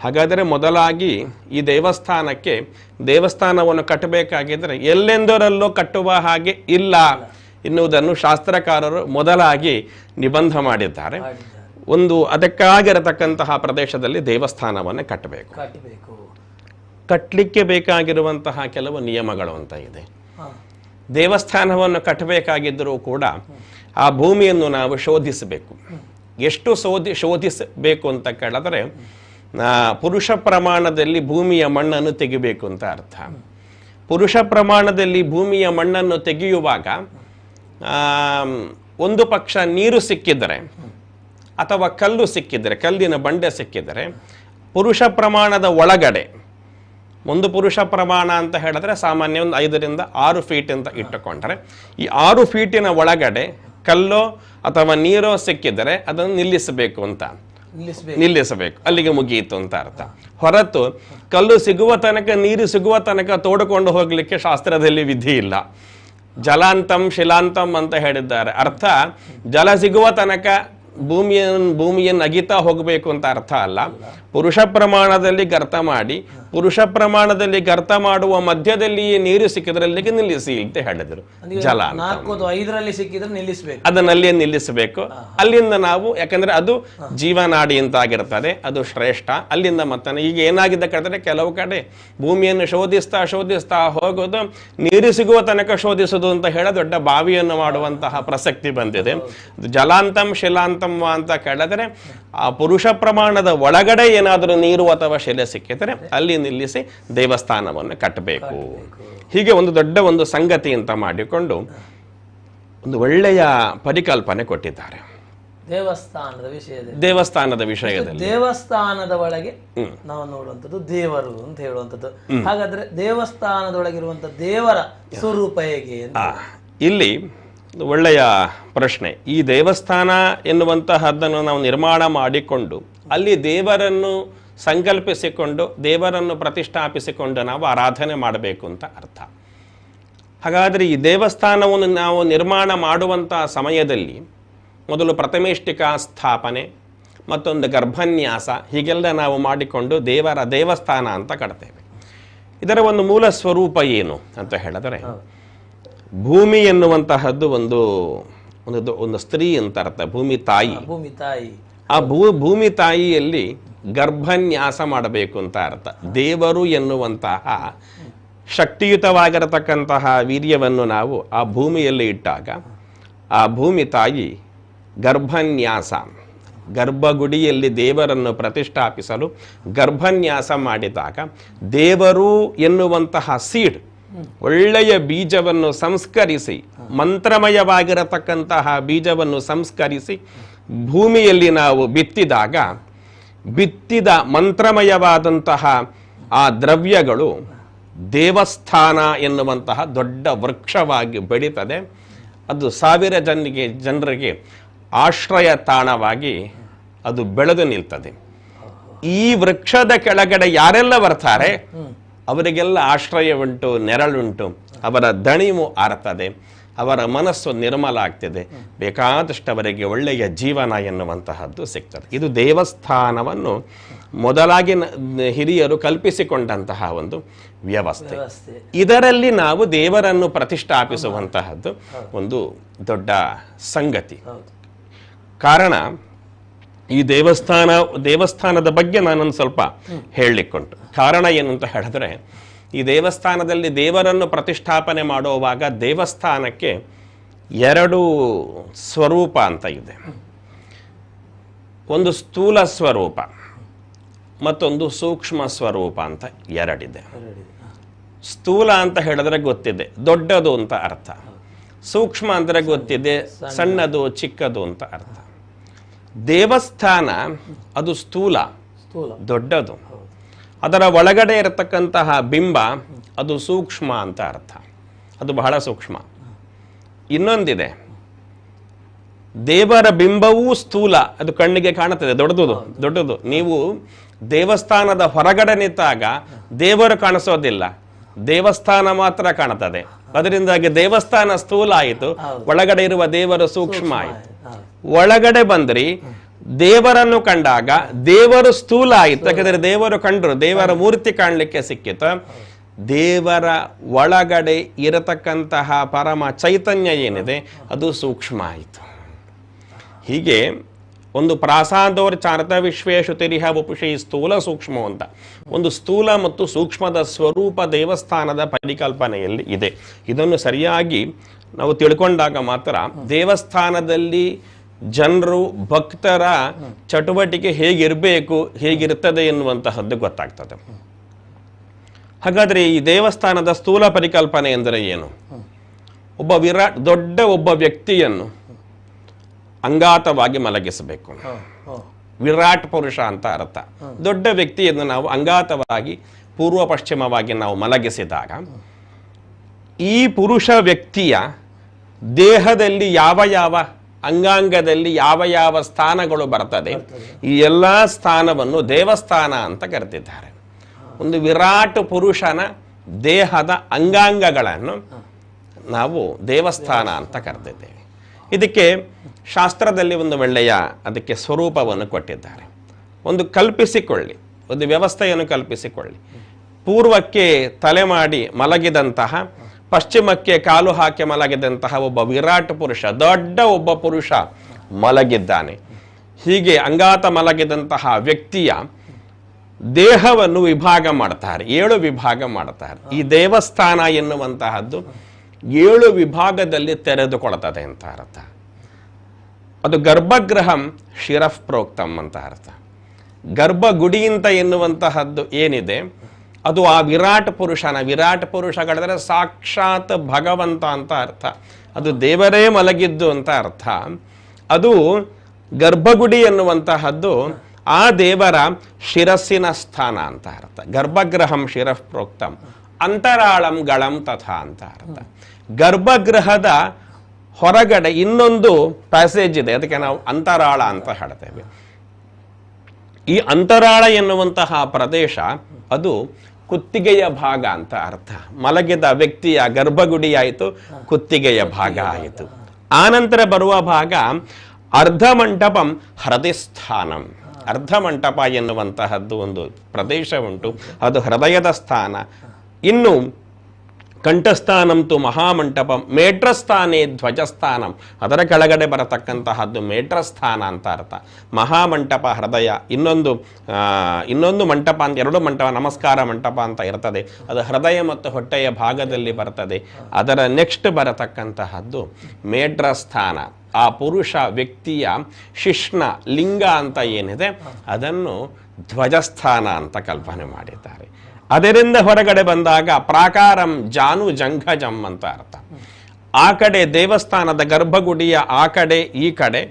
ಹಾಗಾದರೆ ಮೊದಲಾಗಿ ಈ ದೇವಸ್ಥಾನವನ್ನು ಕಟ್ಟಬೇಕಾಗಿದ್ದರೆ ಎಲ್ಲೆಂದರಲ್ಲೂ ಕಟ್ಟುವ ಹಾಗೆ ಇಲ್ಲ ಎನ್ನುವುದನ್ನು ಶಾಸ್ತ್ರಕಾರರು ಮೊದಲಾಗಿ ನಿಬಂಧ ಮಾಡಿದ್ದಾರೆ. ಅದಕ್ಕಾಗಿರತಕ್ಕಂತಹ ಪ್ರದೇಶದಲ್ಲಿ ದೇವಸ್ಥಾನವನ್ನು ಕಟ್ಟಬೇಕು. ಕಟ್ಟಲಿಕ್ಕೆ ಬೇಕಾಗಿರುವಂತಹ ಕೆಲವು ನಿಯಮಗಳು ಅಂತ ಇದೆ. ದೇವಸ್ಥಾನವನ್ನು ಕಟ್ಟಬೇಕಾಗಿದ್ದರೂ ಕೂಡ ಆ ಭೂಮಿಯನ್ನು ನಾವು ಶೋಧಿಸಬೇಕು. ಎಷ್ಟು ಶೋಧಿಸಬೇಕು ಅಂತ ಕೇಳಿದ್ರೆ, ಪುರುಷ ಪ್ರಮಾಣದಲ್ಲಿ ಭೂಮಿಯ ಮಣ್ಣನ್ನು ತೆಗಿಬೇಕು ಅಂತ ಅರ್ಥ. ಪುರುಷ ಪ್ರಮಾಣದಲ್ಲಿ ಭೂಮಿಯ ಮಣ್ಣನ್ನು ತೆಗೆಯುವಾಗ ಒಂದು ಪಕ್ಷ ನೀರು ಸಿಕ್ಕಿದರೆ ಅಥವಾ ಕಲ್ಲು ಸಿಕ್ಕಿದರೆ, ಕಲ್ಲಿನ ಬಂಡೆ ಸಿಕ್ಕಿದರೆ, ಪುರುಷ ಪ್ರಮಾಣದ ಒಳಗಡೆ, ಒಂದು ಪುರುಷ ಪ್ರಮಾಣ ಅಂತ ಹೇಳಿದ್ರೆ ಸಾಮಾನ್ಯ ಒಂದು 5 ರಿಂದ 6 ಫೀಟ್ ಅಂತ ಇಟ್ಟುಕೊಂಡ್ರೆ, ಈ 6 ಫೀಟಿನ ಒಳಗಡೆ ಕಲ್ಲೋ ಅಥವಾ ನೀರೋ ಸಿಕ್ಕಿದರೆ ಅದನ್ನು ನಿಲ್ಲಿಸಬೇಕು, ಅಲ್ಲಿಗೆ ಮುಗಿಯಿತು ಅಂತ ಅರ್ಥ. ಹೊರತು ಕಲ್ಲು ಸಿಗುವ ತನಕ, ನೀರು ಸಿಗುವ ತನಕ ತೋಡಿಕೊಂಡು ಹೋಗ್ಲಿಕ್ಕೆ ಶಾಸ್ತ್ರದಲ್ಲಿ ವಿಧಿ ಇಲ್ಲ. ಜಲಾಂತಂ ಶಿಲಾಂತಂ ಅಂತ ಹೇಳಿದ್ದಾರೆ. ಅರ್ಥ ಜಲ ಸಿಗುವ ತನಕ ಭೂಮಿಯನ್ನು ಅಗಿತಾ ಹೋಗಬೇಕು ಅಂತ ಅರ್ಥ ಅಲ್ಲ. ಪುರುಷ ಪ್ರಮಾಣದಲ್ಲಿ ಗರ್ತ ಮಾಡಿ, ಪುರುಷ ಪ್ರಮಾಣದಲ್ಲಿ ಗರ್ತ ಮಾಡುವ ಮಧ್ಯದಲ್ಲಿಯೇ ನೀರು ಸಿಕ್ಕಿದ್ರೆ ಅಲ್ಲಿಗೆ ನಿಲ್ಲಿಸಿ ಅಂತ ಹೇಳಿದರು. ಜಲ 4-5ರಲ್ಲಿ ಸಿಕ್ಕಿದ್ರೆ ನಿಲ್ಲಿಸಬೇಕು, ಅದನ್ನಲ್ಲಿಯೇ ನಿಲ್ಲಿಸಬೇಕು. ಅಲ್ಲಿಂದ ನಾವು, ಯಾಕಂದ್ರೆ ಅದು ಜೀವನಾಡಿ ಅಂತ ಆಗಿರ್ತದೆ, ಅದು ಶ್ರೇಷ್ಠ. ಅಲ್ಲಿಂದ ಮತ್ತೆ ಈಗ ಏನಾಗಿದೆ ಕೇಳಿದ್ರೆ, ಕೆಲವು ಕಡೆ ಭೂಮಿಯನ್ನು ಶೋಧಿಸ್ತಾ ಹೋಗೋದು, ನೀರು ಸಿಗುವ ತನಕ ಶೋಧಿಸೋದು ಅಂತ ಹೇಳ ದೊಡ್ಡ ಬಾವಿಯನ್ನು ಮಾಡುವಂತಹ ಪ್ರಸಕ್ತಿ ಬಂದಿದೆ. ಜಲಾಂತಂ ಶಿಲಾಂತಂ ಅಂತ ಕೇಳಿದ್ರೆ, ಆ ಪುರುಷ ಪ್ರಮಾಣದ ಒಳಗಡೆ ಏನಾದರೂ ನೀರು ಅಥವಾ ಶಿಲೆ ಸಿಕ್ಕಿದರೆ ಅಲ್ಲಿ ನಿಲ್ಲಿಸಿ ದೇವಸ್ಥಾನವನ್ನು ಕಟ್ಟಬೇಕು. ಹೀಗೆ ಒಂದು ದೊಡ್ಡ ಸಂಗತಿ ಅಂತ ಮಾಡಿಕೊಂಡು ಒಂದು ಒಳ್ಳೆಯ ಪರಿಕಲ್ಪನೆ ಕೊಟ್ಟಿದ್ದಾರೆ ದೇವಸ್ಥಾನದ ವಿಷಯದಲ್ಲಿ. ದೇವಸ್ಥಾನದ ಒಳಗೆ ನಾವು ನೋಡುವಂಥದ್ದು ದೇವರು ಅಂತ ಹೇಳುವಂಥದ್ದು. ಹಾಗಾದ್ರೆ ದೇವಸ್ಥಾನದೊಳಗಿರುವಂತಹ ದೇವರ ಸ್ವರೂಪ ಹೇಗೆ? ಇಲ್ಲಿ ಒಳ್ಳೆಯ ಪ್ರಶ್ನೆ. ಈ ದೇವಸ್ಥಾನ ಎನ್ನುವಂತಹದ್ದನ್ನು ನಾವು ನಿರ್ಮಾಣ ಮಾಡಿಕೊಂಡು ಅಲ್ಲಿ ದೇವರನ್ನು ಸಂಕಲ್ಪಿಸಿಕೊಂಡು ದೇವರನ್ನು ಪ್ರತಿಷ್ಠಾಪಿಸಿಕೊಂಡು ನಾವು ಆರಾಧನೆ ಮಾಡಬೇಕು ಅಂತ ಅರ್ಥ. ಹಾಗಾದರೆ ಈ ದೇವಸ್ಥಾನವನ್ನು ನಾವು ನಿರ್ಮಾಣ ಮಾಡುವಂಥ ಸಮಯದಲ್ಲಿ ಮೊದಲು ಪ್ರಥಮೇಷ್ಟಿಕಾ ಸ್ಥಾಪನೆ, ಮತ್ತೊಂದು ಗರ್ಭನ್ಯಾಸ, ಹೀಗೆಲ್ಲ ನಾವು ಮಾಡಿಕೊಂಡು ದೇವಸ್ಥಾನ ಅಂತ ಕಟ್ತೇವೆ. ಇದರ ಒಂದು ಮೂಲ ಸ್ವರೂಪ ಏನು ಅಂತ ಹೇಳಿದರೆ, ಭೂಮಿ ಎನ್ನುವಂತಹದ್ದು ಒಂದು ಸ್ತ್ರೀ ಅಂತ ಅರ್ಥ, ಭೂಮಿ ತಾಯಿ. ಆ ಭೂಮಿ ತಾಯಿಯಲ್ಲಿ ಗರ್ಭನ್ಯಾಸ ಮಾಡಬೇಕು ಅಂತ ಅರ್ಥ. ದೇವರು ಎನ್ನುವಂತಹ ಶಕ್ತಿಯುತವಾಗಿರತಕ್ಕಂತಹ ವೀರ್ಯವನ್ನು ನಾವು ಆ ಭೂಮಿಯಲ್ಲಿ ಇಟ್ಟಾಗ ಆ ಭೂಮಿ ತಾಯಿ ಗರ್ಭನ್ಯಾಸ, ಗರ್ಭಗುಡಿಯಲ್ಲಿ ದೇವರನ್ನು ಪ್ರತಿಷ್ಠಾಪಿಸಲು ಗರ್ಭನ್ಯಾಸ ಮಾಡಿದಾಗ ದೇವರು ಎನ್ನುವಂತಹ ಸೀಡ್, ಒಳ್ಳೆಯ ಬೀಜವನ್ನು ಸಂಸ್ಕರಿಸಿ, ಮಂತ್ರಮಯವಾಗಿರತಕ್ಕಂತಹ ಬೀಜವನ್ನು ಸಂಸ್ಕರಿಸಿ ಭೂಮಿಯಲ್ಲಿ ನಾವು ಬಿತ್ತಿದ ಮಂತ್ರಮಯವಾದಂತಹ ಆ ದ್ರವ್ಯಗಳು ದೇವಸ್ಥಾನ ಎನ್ನುವಂತಹ ದೊಡ್ಡ ವೃಕ್ಷವಾಗಿ ಬೆಳೀತದೆ. ಅದು 1000 ಜನರಿಗೆ ಆಶ್ರಯ ತಾಣವಾಗಿ ಅದು ಬೆಳೆದು ನಿಲ್ತದೆ. ಈ ವೃಕ್ಷದ ಕೆಳಗಡೆ ಯಾರೆಲ್ಲ ಬರ್ತಾರೆ ಅವರಿಗೆಲ್ಲ ಆಶ್ರಯ ಉಂಟು, ನೆರಳುಂಟು, ಅವರ ದಣಿವು ಆರ್ತದೆ, ಅವರ ಮನಸ್ಸು ನಿರ್ಮಲ ಆಗ್ತದೆ, ಬೇಕಾದಷ್ಟು ಅವರಿಗೆ ಒಳ್ಳೆಯ ಜೀವನ ಎನ್ನುವಂತಹದ್ದು ಸಿಗ್ತದೆ. ಇದು ದೇವಸ್ಥಾನವನ್ನು ಮೊದಲಾಗಿ ಹಿರಿಯರು ಕಲ್ಪಿಸಿಕೊಂಡಂತಹ ಒಂದು ವ್ಯವಸ್ಥೆ. ಇದರಲ್ಲಿ ನಾವು ದೇವರನ್ನು ಪ್ರತಿಷ್ಠಾಪಿಸುವಂತಹದ್ದು ಒಂದು ದೊಡ್ಡ ಸಂಗತಿ. ಕಾರಣ ಈ ದೇವಸ್ಥಾನದ ಬಗ್ಗೆ ನಾನೊಂದು ಸ್ವಲ್ಪ ಹೇಳಲಿಕ್ಕುಂಟು. ಕಾರಣ ಏನು ಅಂತ ಹೇಳಿದ್ರೆ, ಈ ದೇವಸ್ಥಾನದಲ್ಲಿ ದೇವರನ್ನು ಪ್ರತಿಷ್ಠಾಪನೆ ಮಾಡುವಾಗ ದೇವಸ್ಥಾನಕ್ಕೆ 2 ಸ್ವರೂಪ ಅಂತ ಇದೆ. ಒಂದು ಸ್ಥೂಲ ಸ್ವರೂಪ, ಮತ್ತೊಂದು ಸೂಕ್ಷ್ಮ ಸ್ವರೂಪ ಅಂತ 2 ಇದೆ. ಸ್ಥೂಲ ಅಂತ ಹೇಳಿದ್ರೆ ಗೊತ್ತಿದೆ, ದೊಡ್ಡದು ಅಂತ ಅರ್ಥ. ಸೂಕ್ಷ್ಮ ಅಂದರೆ ಗೊತ್ತಿದೆ, ಸಣ್ಣದು, ಚಿಕ್ಕದು ಅಂತ ಅರ್ಥ. ದೇವಸ್ಥಾನ ಅದು ಸ್ಥೂಲ, ದೊಡ್ಡದು. ಅದರ ಒಳಗಡೆ ಇರತಕ್ಕಂತಹ ಬಿಂಬ ಅದು ಸೂಕ್ಷ್ಮ ಅಂತ ಅರ್ಥ, ಅದು ಬಹಳ ಸೂಕ್ಷ್ಮ. ಇನ್ನೊಂದಿದೆ, ದೇವರ ಬಿಂಬವೂ ಸ್ಥೂಲ, ಅದು ಕಣ್ಣಿಗೆ ಕಾಣುತ್ತದೆ, ದೊಡ್ಡದು. ನೀವು ದೇವಸ್ಥಾನದ ಹೊರಗಡೆ ನಿಂತಾಗ ದೇವರು ಕಾಣಿಸೋದಿಲ್ಲ, ದೇವಸ್ಥಾನ ಮಾತ್ರ ಕಾಣುತ್ತದೆ. ಅದರಿಂದಾಗಿ ದೇವಸ್ಥಾನ ಸ್ಥೂಲ ಆಯಿತು, ಒಳಗಡೆ ಇರುವ ದೇವರು ಸೂಕ್ಷ್ಮ ಆಯಿತು. ಒಳಗಡೆ ಬಂದ್ರಿ, ದೇವರನ್ನು ಕಂಡಾಗ ದೇವರು ಸ್ಥೂಲ ಆಯಿತು, ಯಾಕಂದ್ರೆ ದೇವರು ಕಂಡ್ರು, ದೇವರ ಮೂರ್ತಿ ಕಾಣಲಿಕ್ಕೆ ಸಿಕ್ಕಿತು. ದೇವರ ಒಳಗಡೆ ಇರತಕ್ಕಂತಹ ಪರಮ ಚೈತನ್ಯ ಏನಿದೆ ಅದು ಸೂಕ್ಷ್ಮ ಆಯಿತು. ಹೀಗೆ ಒಂದು ಪ್ರಾಸಾದೋರ್ಚಾರತ ವಿಶ್ವೇಶು ತಿರಿಹ ವಪುಷಿ ಸ್ಥೂಲ ಸೂಕ್ಷ್ಮ ಅಂತ ಒಂದು ಸ್ಥೂಲ ಮತ್ತು ಸೂಕ್ಷ್ಮದ ಸ್ವರೂಪ ದೇವಸ್ಥಾನದ ಪರಿಕಲ್ಪನೆಯಲ್ಲಿ ಇದೆ. ಇದನ್ನು ಸರಿಯಾಗಿ ನಾವು ತಿಳ್ಕೊಂಡಾಗ ಮಾತ್ರ ದೇವಸ್ಥಾನದಲ್ಲಿ ಜನರು ಭಕ್ತರ ಚಟುವಟಿಕೆ ಹೇಗಿರಬೇಕು, ಹೇಗಿರ್ತದೆ ಎನ್ನುವಂತಹದ್ದು ಗೊತ್ತಾಗ್ತದೆ. ಹಾಗಾದ್ರೆ ಈ ದೇವಸ್ಥಾನದ ಸ್ಥೂಲ ಪರಿಕಲ್ಪನೆ ಎಂದರೆ ಏನು? ಒಬ್ಬ ವ್ಯಕ್ತಿಯನ್ನು ಅಂಗಾತವಾಗಿ ಮಲಗಿಸಬೇಕು. ವಿರಾಟ್ ಪುರುಷ ಅಂತ ಅರ್ಥ. ದೊಡ್ಡ ವ್ಯಕ್ತಿಯನ್ನು ನಾವು ಅಂಗಾತವಾಗಿ ಪೂರ್ವ ಪಶ್ಚಿಮವಾಗಿ ನಾವು ಮಲಗಿಸಿದಾಗ ಈ ಪುರುಷ ವ್ಯಕ್ತಿಯ ದೇಹದಲ್ಲಿ ಯಾವ ಅಂಗಾಂಗದಲ್ಲಿ ಯಾವ ಸ್ಥಾನಗಳು ಬರ್ತದೆ, ಈ ಎಲ್ಲ ಸ್ಥಾನವನ್ನು ದೇವಸ್ಥಾನ ಅಂತ ಕರೆದಿದ್ದಾರೆ. ಒಂದು ವಿರಾಟ್ ಪುರುಷನ ದೇಹದ ಅಂಗಾಂಗಗಳನ್ನು ನಾವು ದೇವಸ್ಥಾನ ಅಂತ ಕರೆದಿದ್ದೇವೆ. ಇದಕ್ಕೆ ಶಾಸ್ತ್ರದಲ್ಲಿ ಒಂದು ಒಳ್ಳೆಯ ಅದಕ್ಕೆ ಸ್ವರೂಪವನ್ನು ಕೊಟ್ಟಿದ್ದಾರೆ. ಒಂದು ಕಲ್ಪಿಸಿಕೊಳ್ಳಿ, ಒಂದು ವ್ಯವಸ್ಥೆಯನ್ನು ಕಲ್ಪಿಸಿಕೊಳ್ಳಿ. ಪೂರ್ವಕ್ಕೆ ತಲೆ ಮಾಡಿ ಮಲಗಿದಂತಹ, ಪಶ್ಚಿಮಕ್ಕೆ ಕಾಲು ಹಾಕಿ ಮಲಗಿದಂತಹ ಒಬ್ಬ ವಿರಾಟ್ ಪುರುಷ, ದೊಡ್ಡ ಒಬ್ಬ ಪುರುಷ ಮಲಗಿದ್ದಾನೆ. ಹೀಗೆ ಅಂಗಾತ ಮಲಗಿದಂತಹ ವ್ಯಕ್ತಿಯ ದೇಹವನ್ನು ವಿಭಾಗ ಮಾಡ್ತಾರೆ, 7 ವಿಭಾಗ ಮಾಡ್ತಾರೆ. ಈ ದೇವಸ್ಥಾನ ಎನ್ನುವಂತಹದ್ದು 7 ವಿಭಾಗದಲ್ಲಿ ತೆರೆದುಕೊಳ್ತದೆ ಅಂತ ಅರ್ಥ. ಅದು ಗರ್ಭಗೃಹಂ ಶಿರಃ ಪ್ರೋಕ್ತಂ ಅಂತ ಅರ್ಥ. ಗರ್ಭಗುಡಿ ಅಂತ ಎನ್ನುವಂತಹದ್ದು ಏನಿದೆ ಅದು ಆ ವಿರಾಟ್ ಪುರುಷಗಳಿದ್ರೆ ಸಾಕ್ಷಾತ್ ಭಗವಂತ ಅಂತ ಅರ್ಥ. ಅದು ದೇವರೇ ಮಲಗಿದ್ದು ಅಂತ ಅರ್ಥ. ಅದು ಗರ್ಭಗುಡಿ ಎನ್ನುವಂತಹದ್ದು ಆ ದೇವರ ಶಿರಸ್ಸಿನ ಸ್ಥಾನ ಅಂತ ಅರ್ಥ. ಗರ್ಭಗೃಹಂ ಶಿರಃ ಪ್ರೋಕ್ತಂ ಅಂತರಾಳಂ ಗಳಂ ತಥಾ ಅಂತ ಅರ್ಥ. ಗರ್ಭಗೃಹದ ಹೊರಗಡೆ ಇನ್ನೊಂದು ಪ್ಯಾಸೇಜ್ ಇದೆ, ಅದಕ್ಕೆ ನಾವು ಅಂತರಾಳ ಅಂತ ಹೇಳ್ತೇವೆ. ಈ ಅಂತರಾಳ ಎನ್ನುವಂತಹ ಪ್ರದೇಶ ಅದು ಕುತ್ತಿಗೆಯ ಭಾಗ ಅಂತ ಅರ್ಥ. ಮಲಗಿದ ವ್ಯಕ್ತಿಯ ಗರ್ಭಗುಡಿ ಆಯಿತು, ಕುತ್ತಿಗೆಯ ಭಾಗ ಆಯಿತು. ಆನಂತರ ಬರುವ ಭಾಗ ಅರ್ಧ ಮಂಟಪಂ ಹೃದಯಸ್ಥಾನಂ. ಅರ್ಧ ಮಂಟಪ ಎನ್ನುವಂತಹದ್ದು ಒಂದು ಪ್ರದೇಶ ಉಂಟು, ಅದು ಹೃದಯದ ಸ್ಥಾನ. ಇನ್ನು ಕಂಠಸ್ಥಾನಂತು ಮಹಾಮಂಟಪಂ ಮೇಟ್ರಸ್ಥಾನೇ ಧ್ವಜಸ್ಥಾನಂ, ಅದರ ಕೆಳಗಡೆ ಬರತಕ್ಕಂತಹದ್ದು ಮೇಟ್ರಸ್ಥಾನ ಅಂತ ಅರ್ಥ. ಮಹಾಮಂಟಪ ಹೃದಯ. ಇನ್ನೊಂದು ಮಂಟಪ ಅಂತ, 2 ಮಂಟಪ, ನಮಸ್ಕಾರ ಮಂಟಪ ಅಂತ ಇರ್ತದೆ, ಅದು ಹೃದಯ ಮತ್ತು ಹೊಟ್ಟೆಯ ಭಾಗದಲ್ಲಿ ಬರ್ತದೆ. ಅದರ ನೆಕ್ಸ್ಟ್ ಬರತಕ್ಕಂತಹದ್ದು ಮೇಟ್ರಸ್ಥಾನ. ಆ ಪುರುಷ ವ್ಯಕ್ತಿಯ ಶಿಷ್ಣ ಲಿಂಗ ಅಂತ ಏನಿದೆ ಅದನ್ನು ಧ್ವಜಸ್ಥಾನ ಅಂತ ಕಲ್ಪನೆ ಮಾಡಿದ್ದಾರೆ. ಅದರಿಂದ ಹೊರಗಡೆ ಬಂದಾಗ ಪ್ರಾಕಾರಂ ಜಾನು ಜಂಘಜಂ ಅಂತ ಅರ್ಥ. ಆ ಕಡೆ ದೇವಸ್ಥಾನದ ಗರ್ಭಗುಡಿಯ ಆ ಕಡೆ ಈ ಕಡೆ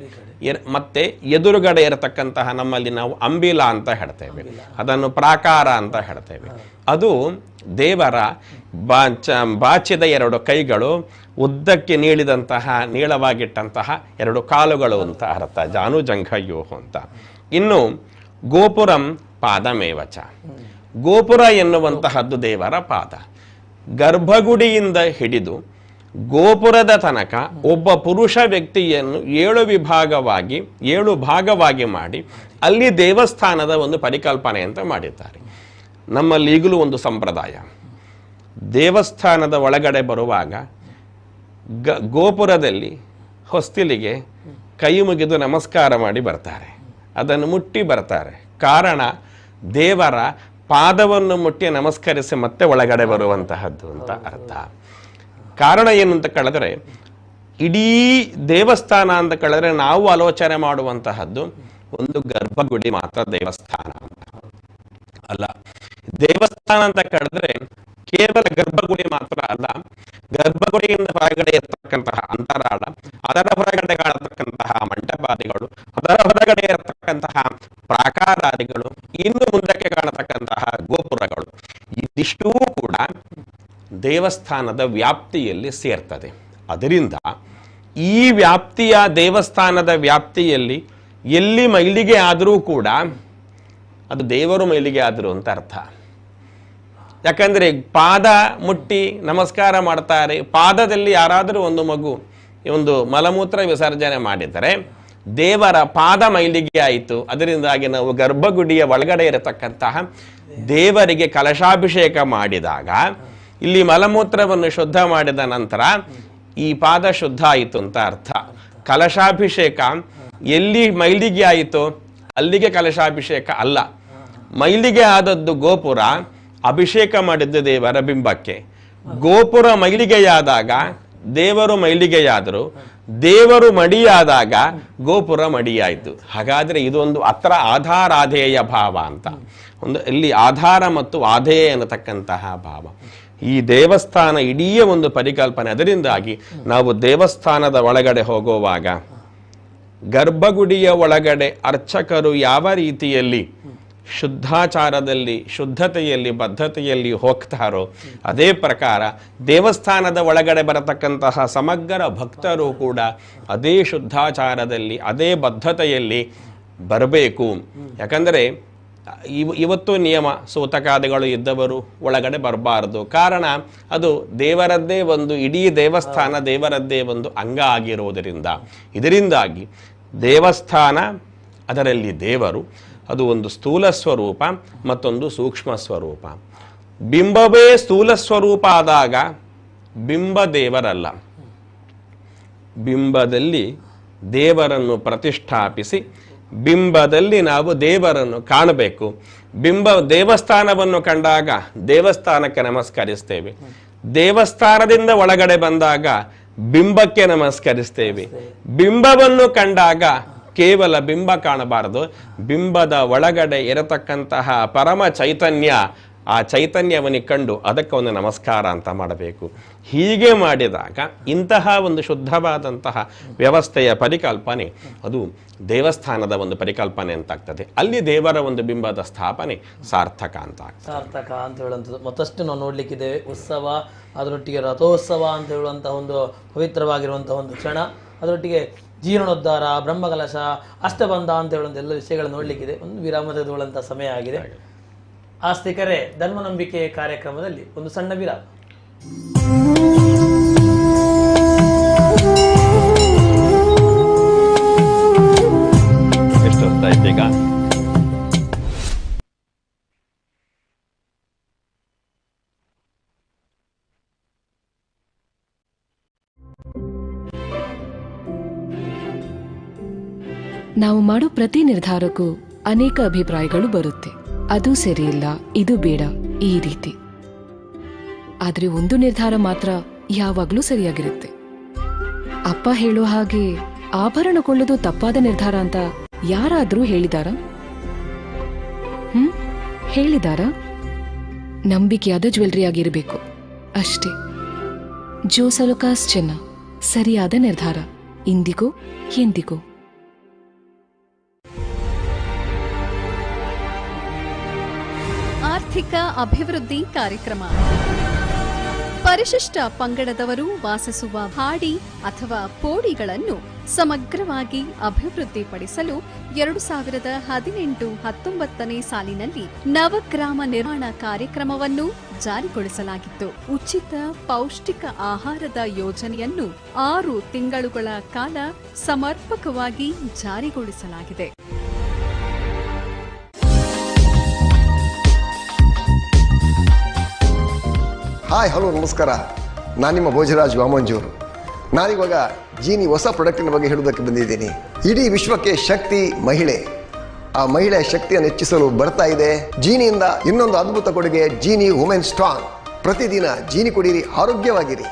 ಮತ್ತೆ ಎದುರುಗಡೆ ಇರತಕ್ಕಂತಹ ನಮ್ಮಲ್ಲಿ ನಾವು ಅಂಬಿಲ ಅಂತ ಹೇಳ್ತೇವೆ, ಅದನ್ನು ಪ್ರಾಕಾರ ಅಂತ ಹೇಳ್ತೇವೆ. ಅದು ದೇವರ ಬಾಚಿದ 2 ಕೈಗಳು, ಉದ್ದಕ್ಕೆ ನೀಳವಾಗಿಟ್ಟಂತಹ 2 ಕಾಲುಗಳು ಅಂತ ಅರ್ಥ. ಜಾನು ಜಂಘಯೋ ಅಂತ. ಇನ್ನು ಗೋಪುರಂ ಪಾದಮೇವಚ. ಗೋಪುರ ಎನ್ನುವಂತಹದ್ದು ದೇವರ ಪಾದ. ಗರ್ಭಗುಡಿಯಿಂದ ಹಿಡಿದು ಗೋಪುರದ ತನಕ ಒಬ್ಬ ಪುರುಷ ವ್ಯಕ್ತಿಯನ್ನು 7 ಭಾಗವಾಗಿ ಮಾಡಿ ಅಲ್ಲಿ ದೇವಸ್ಥಾನದ ಒಂದು ಪರಿಕಲ್ಪನೆ ಅಂತ ಮಾಡಿದ್ದಾರೆ. ನಮ್ಮಲ್ಲಿ ಈಗಲೂ ಒಂದು ಸಂಪ್ರದಾಯ, ದೇವಸ್ಥಾನದ ಒಳಗಡೆ ಬರುವಾಗ ಗೋಪುರದಲ್ಲಿ ಹೊಸ್ತಿಲಿಗೆ ಕೈ ಮುಗಿದು ನಮಸ್ಕಾರ ಮಾಡಿ ಬರ್ತಾರೆ, ಅದನ್ನು ಮುಟ್ಟಿ ಬರ್ತಾರೆ. ಕಾರಣ ದೇವರ ಪಾದವನ್ನು ಮುಟ್ಟಿ ನಮಸ್ಕರಿಸಿ ಮತ್ತೆ ಒಳಗಡೆ ಬರುವಂತಹದ್ದು ಅಂತ ಅರ್ಥ. ಕಾರಣ ಏನು ಅಂತ ಕೇಳಿದ್ರೆ, ಇಡೀ ದೇವಸ್ಥಾನ ಅಂತ ಕೇಳಿದ್ರೆ ನಾವು ಆಲೋಚನೆ ಮಾಡುವಂತಹದ್ದು ಒಂದು ಗರ್ಭಗುಡಿ ಮಾತ್ರ ದೇವಸ್ಥಾನ ಅಲ್ಲ. ದೇವಸ್ಥಾನ ಅಂತ ಕೇಳಿದ್ರೆ ಕೇವಲ ಗರ್ಭಗುಡಿ ಮಾತ್ರ ಅಲ್ಲ, ಗರ್ಭಗುಡಿಯಿಂದ ಹೊರಗಡೆ ಇರತಕ್ಕಂತಹ ಅಂತರಾಳ, ಅದರ ಹೊರಗಡೆ ಕಾಣತಕ್ಕಂತಹ ಮಂಟಪಾದಿಗಳು, ಅದರ ಹೊರಗಡೆ ಇರತಕ್ಕಂತಹ ಪ್ರಾಕಾರಾದಿಗಳು, ಇನ್ನು ಮುಂದಕ್ಕೆ ಕಾಣತಕ್ಕಂತಹ ಗೋಪುರಗಳು ಇದಿಷ್ಟೂ ಕೂಡ ದೇವಸ್ಥಾನದ ವ್ಯಾಪ್ತಿಯಲ್ಲಿ ಸೇರ್ತದೆ. ಅದರಿಂದ ಈ ವ್ಯಾಪ್ತಿಯ ದೇವಸ್ಥಾನದ ವ್ಯಾಪ್ತಿಯಲ್ಲಿ ಎಲ್ಲಿ ಮೈಲಿಗೆ ಆದರೂ ಕೂಡ ಅದು ದೇವರು ಮೈಲಿಗೆ ಆದರೂ ಅಂತ ಅರ್ಥ. ಯಾಕಂದರೆ ಪಾದ ಮುಟ್ಟಿ ನಮಸ್ಕಾರ ಮಾಡ್ತಾರೆ, ಪಾದದಲ್ಲಿ ಯಾರಾದರೂ ಒಂದು ಮಗು ಒಂದು ಮಲಮೂತ್ರ ವಿಸರ್ಜನೆ ಮಾಡಿದರೆ ದೇವರ ಪಾದ ಮೈಲಿಗೆ ಆಯಿತು. ಅದರಿಂದಾಗಿ ನಾವು ಗರ್ಭಗುಡಿಯ ಒಳಗಡೆ ಇರತಕ್ಕಂತಹ ದೇವರಿಗೆ ಕಲಶಾಭಿಷೇಕ ಮಾಡಿದಾಗ ಇಲ್ಲಿ ಮಲಮೂತ್ರವನ್ನು ಶುದ್ಧ ಮಾಡಿದ ನಂತರ ಈ ಪಾದ ಶುದ್ಧ ಆಯಿತು ಅಂತ ಅರ್ಥ. ಕಲಶಾಭಿಷೇಕ ಎಲ್ಲಿ ಮೈಲಿಗೆ ಆಯಿತು ಅಲ್ಲಿಗೆ ಕಲಶಾಭಿಷೇಕ ಅಲ್ಲ. ಮೈಲಿಗೆ ಆದದ್ದು ಗೋಪುರ, ಅಭಿಷೇಕ ಮಾಡಿದ್ದು ದೇವರ ಬಿಂಬಕ್ಕೆ. ಗೋಪುರ ಮೈಲಿಗೆಯಾದಾಗ ದೇವರು ಮೈಲಿಗೆಯಾದರು, ದೇವರು ಮಡಿಯಾದಾಗ ಗೋಪುರ ಮಡಿಯಾಯಿತು. ಹಾಗಾದರೆ ಇದೊಂದು ಅತ್ರ ಆಧಾರಾಧೇಯ ಭಾವ ಅಂತ, ಒಂದು ಇಲ್ಲಿ ಆಧಾರ ಮತ್ತು ಆಧೇಯ ಅನ್ನತಕ್ಕಂತಹ ಭಾವ. ಈ ದೇವಸ್ಥಾನ ಇಡೀ ಒಂದು ಪರಿಕಲ್ಪನೆ. ಅದರಿಂದಾಗಿ ನಾವು ದೇವಸ್ಥಾನದ ಒಳಗಡೆ ಹೋಗುವಾಗ ಗರ್ಭಗುಡಿಯ ಒಳಗಡೆ ಅರ್ಚಕರು ಯಾವ ರೀತಿಯಲ್ಲಿ ಶುದ್ಧಾಚಾರದಲ್ಲಿ, ಶುದ್ಧತೆಯಲ್ಲಿ, ಬದ್ಧತೆಯಲ್ಲಿ ಹೋಗ್ತಾರೋ ಅದೇ ಪ್ರಕಾರ ದೇವಸ್ಥಾನದ ಒಳಗಡೆ ಬರತಕ್ಕಂತಹ ಸಮಗ್ರ ಭಕ್ತರು ಕೂಡ ಅದೇ ಶುದ್ಧಾಚಾರದಲ್ಲಿ, ಅದೇ ಬದ್ಧತೆಯಲ್ಲಿ ಬರಬೇಕು. ಯಾಕಂದರೆ ಇವತ್ತು ನಿಯಮ, ಸೂತಕಾದಿಗಳು ಇದ್ದವರು ಒಳಗಡೆ ಬರಬಾರದು. ಕಾರಣ ಅದು ದೇವರದ್ದೇ ಒಂದು, ಇಡೀ ದೇವಸ್ಥಾನ ದೇವರದ್ದೇ ಒಂದು ಅಂಗ ಆಗಿರುವುದರಿಂದ. ಇದರಿಂದಾಗಿ ದೇವಸ್ಥಾನ, ಅದರಲ್ಲಿ ದೇವರು, ಅದು ಒಂದು ಸ್ಥೂಲ ಸ್ವರೂಪ, ಮತ್ತೊಂದು ಸೂಕ್ಷ್ಮ ಸ್ವರೂಪ. ಬಿಂಬವೇ ಸ್ಥೂಲ ಸ್ವರೂಪ ಆದಾಗ ಬಿಂಬ ದೇವರಲ್ಲ. ಬಿಂಬದಲ್ಲಿ ದೇವರನ್ನು ಪ್ರತಿಷ್ಠಾಪಿಸಿ ಬಿಂಬದಲ್ಲಿ ನಾವು ದೇವರನ್ನು ಕಾಣಬೇಕು. ದೇವಸ್ಥಾನವನ್ನು ಕಂಡಾಗ ದೇವಸ್ಥಾನಕ್ಕೆ ನಮಸ್ಕರಿಸ್ತೇವೆ, ದೇವಸ್ಥಾನದಿಂದ ಒಳಗಡೆ ಬಂದಾಗ ಬಿಂಬಕ್ಕೆ ನಮಸ್ಕರಿಸ್ತೇವೆ. ಬಿಂಬವನ್ನು ಕಂಡಾಗ ಕೇವಲ ಬಿಂಬ ಕಾಣಬಾರದು, ಬಿಂಬದ ಒಳಗಡೆ ಇರತಕ್ಕಂತಹ ಪರಮ ಚೈತನ್ಯ, ಆ ಚೈತನ್ಯವನಿಗೆ ಕಂಡು ಅದಕ್ಕೆ ಒಂದು ನಮಸ್ಕಾರ ಅಂತ ಮಾಡಬೇಕು. ಹೀಗೆ ಮಾಡಿದಾಗ ಇಂತಹ ಒಂದು ಶುದ್ಧವಾದಂತಹ ವ್ಯವಸ್ಥೆಯ ಪರಿಕಲ್ಪನೆ ಅದು ದೇವಸ್ಥಾನದ ಒಂದು ಪರಿಕಲ್ಪನೆ ಅಂತಾಗ್ತದೆ. ಅಲ್ಲಿ ದೇವರ ಒಂದು ಬಿಂಬದ ಸ್ಥಾಪನೆ ಸಾರ್ಥಕ ಅಂತ ಹೇಳುವಂಥದ್ದು. ಮತ್ತಷ್ಟು ನಾವು ನೋಡ್ಲಿಕ್ಕಿದ್ದೇವೆ. ಉತ್ಸವ, ಅದರೊಟ್ಟಿಗೆ ರಥೋತ್ಸವ ಅಂತ ಹೇಳುವಂತಹ ಒಂದು ಪವಿತ್ರವಾಗಿರುವಂತಹ ಒಂದು ಕ್ಷಣ, ಅದರೊಟ್ಟಿಗೆ ಜೀರ್ಣೋದ್ಧಾರ, ಬ್ರಹ್ಮಕಲಶ, ಅಷ್ಟಬಂಧ ಅಂತ ಹೇಳುವಂಥ ಎಲ್ಲ ವಿಷಯಗಳು ನೋಡ್ಲಿಕ್ಕಿದೆ. ಒಂದು ವಿರಾಮ ತೆಗೆದುಕೊಳ್ಳುವಂಥ ಸಮಯ ಆಗಿದೆ. ಆಸ್ತಿಕರೇ, ಧರ್ಮನಂಬಿಕೆ ಕಾರ್ಯಕ್ರಮದಲ್ಲಿ ಒಂದು ಸಣ್ಣ ವಿರಾಮ. ಎಷ್ಟು ಹೊತ್ತ ಆಯ್ತೀಗ? ನಾವು ಮಾಡೋ ಪ್ರತಿ ನಿರ್ಧಾರಕ್ಕೂ ಅನೇಕ ಅಭಿಪ್ರಾಯಗಳು ಬರುತ್ತೆ. ಅದು ಸರಿಯಿಲ್ಲ, ಇದು ಬೇಡ, ಈ ರೀತಿ. ಆದ್ರೆ ಒಂದು ನಿರ್ಧಾರ ಮಾತ್ರ ಯಾವಾಗ್ಲೂ ಸರಿಯಾಗಿರುತ್ತೆ. ಅಪ್ಪ ಹೇಳೋ ಹಾಗೆ ಆಭರಣ ಕೊಳ್ಳೋದು ತಪ್ಪಾದ ನಿರ್ಧಾರ ಅಂತ ಯಾರಾದ್ರೂ ಹೇಳಿದಾರಾ? ಹೇಳಿದಾರಾ? ನಂಬಿಕೆಯಾದ ಜ್ಯುವೆಲ್ರಿ ಆಗಿರಬೇಕು ಅಷ್ಟೇ. ಜೋಸಲುಕಾಸ್ ಚಿನ್ನ, ಸರಿಯಾದ ನಿರ್ಧಾರ, ಇಂದಿಗೂ ಎಂದಿಗೂ. ಆರ್ಥಿಕ ಅಭಿವೃದ್ಧಿ ಕಾರ್ಯಕ್ರಮ. ಪರಿಶಿಷ್ಟ ಪಂಗಡದವರು ವಾಸಿಸುವ ಹಾಡಿ ಅಥವಾ ಪೋಡಿಗಳನ್ನು ಸಮಗ್ರವಾಗಿ ಅಭಿವೃದ್ಧಿಪಡಿಸಲು 2018-19 ಸಾಲಿನಲ್ಲಿ ನವಗ್ರಾಮ ನಿರ್ಮಾಣ ಕಾರ್ಯಕ್ರಮವನ್ನು ಜಾರಿಗೊಳಿಸಲಾಗಿತ್ತು. ಉಚಿತ ಪೌಷ್ಟಿಕ ಆಹಾರದ ಯೋಜನೆಯನ್ನು 6 ತಿಂಗಳುಗಳ ಕಾಲ ಸಮರ್ಪಕವಾಗಿ ಜಾರಿಗೊಳಿಸಲಾಗಿದೆ. ಹಾಯ್, ಹಲೋ, ನಮಸ್ಕಾರ. ನಾನು ನಿಮ್ಮ ಭೋಜರಾಜ್ ವಾಮಂಜೂರು. ನಾನಿವಾಗ ಜೀನಿ ಹೊಸ ಪ್ರಾಡಕ್ಟಿನ ಬಗ್ಗೆ ಹೇಳುವುದಕ್ಕೆ ಬಂದಿದ್ದೀನಿ. ಇಡೀ ವಿಶ್ವಕ್ಕೆ ಶಕ್ತಿ ಮಹಿಳೆ. ಆ ಮಹಿಳೆಯ ಶಕ್ತಿಯನ್ನು ಹೆಚ್ಚಿಸಲು ಬರ್ತಾ ಇದೆ ಜೀನಿಯಿಂದ ಇನ್ನೊಂದು ಅದ್ಭುತ ಕೊಡುಗೆ, ಜೀನಿ ವುಮೆನ್ ಸ್ಟ್ರಾಂಗ್. ಪ್ರತಿದಿನ ಜೀನಿ ಕುಡಿಯಿರಿ, ಆರೋಗ್ಯವಾಗಿರಿ.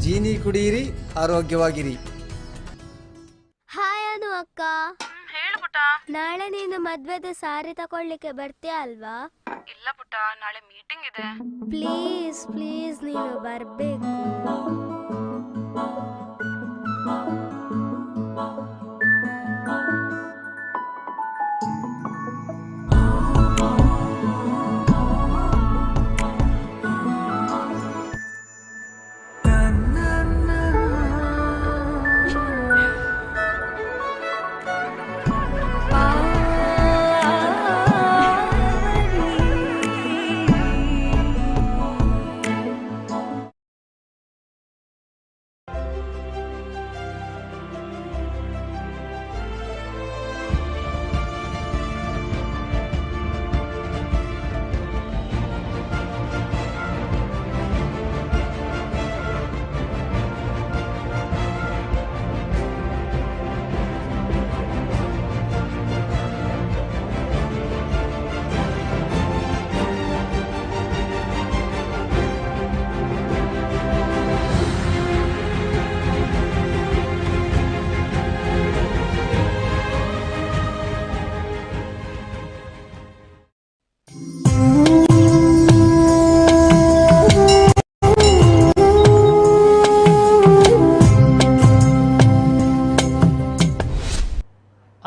ಜೀನಿ ಕುಡಿಯಿರಿ, ಆರೋಗ್ಯವಾಗಿರಿ. ಹಾಯ್ ಅನು ಅಕ್ಕ. ಹೇಳು ಪುಟ್ಟ. ನಾಳೆ ನೀನು ಮದ್ವೆದ ಸಾರಿ ತಕೊಳ್ಳಿಕ್ಕೆ ಬರ್ತೀಯ ಅಲ್ವಾ? ಇಲ್ಲ ಪುಟ್ಟ, ನಾಳೆ ಮೀಟಿಂಗ್ ಇದೆ. ಪ್ಲೀಸ್ ಪ್ಲೀಸ್ ನೀನು ಬರ್ಬೇಕು.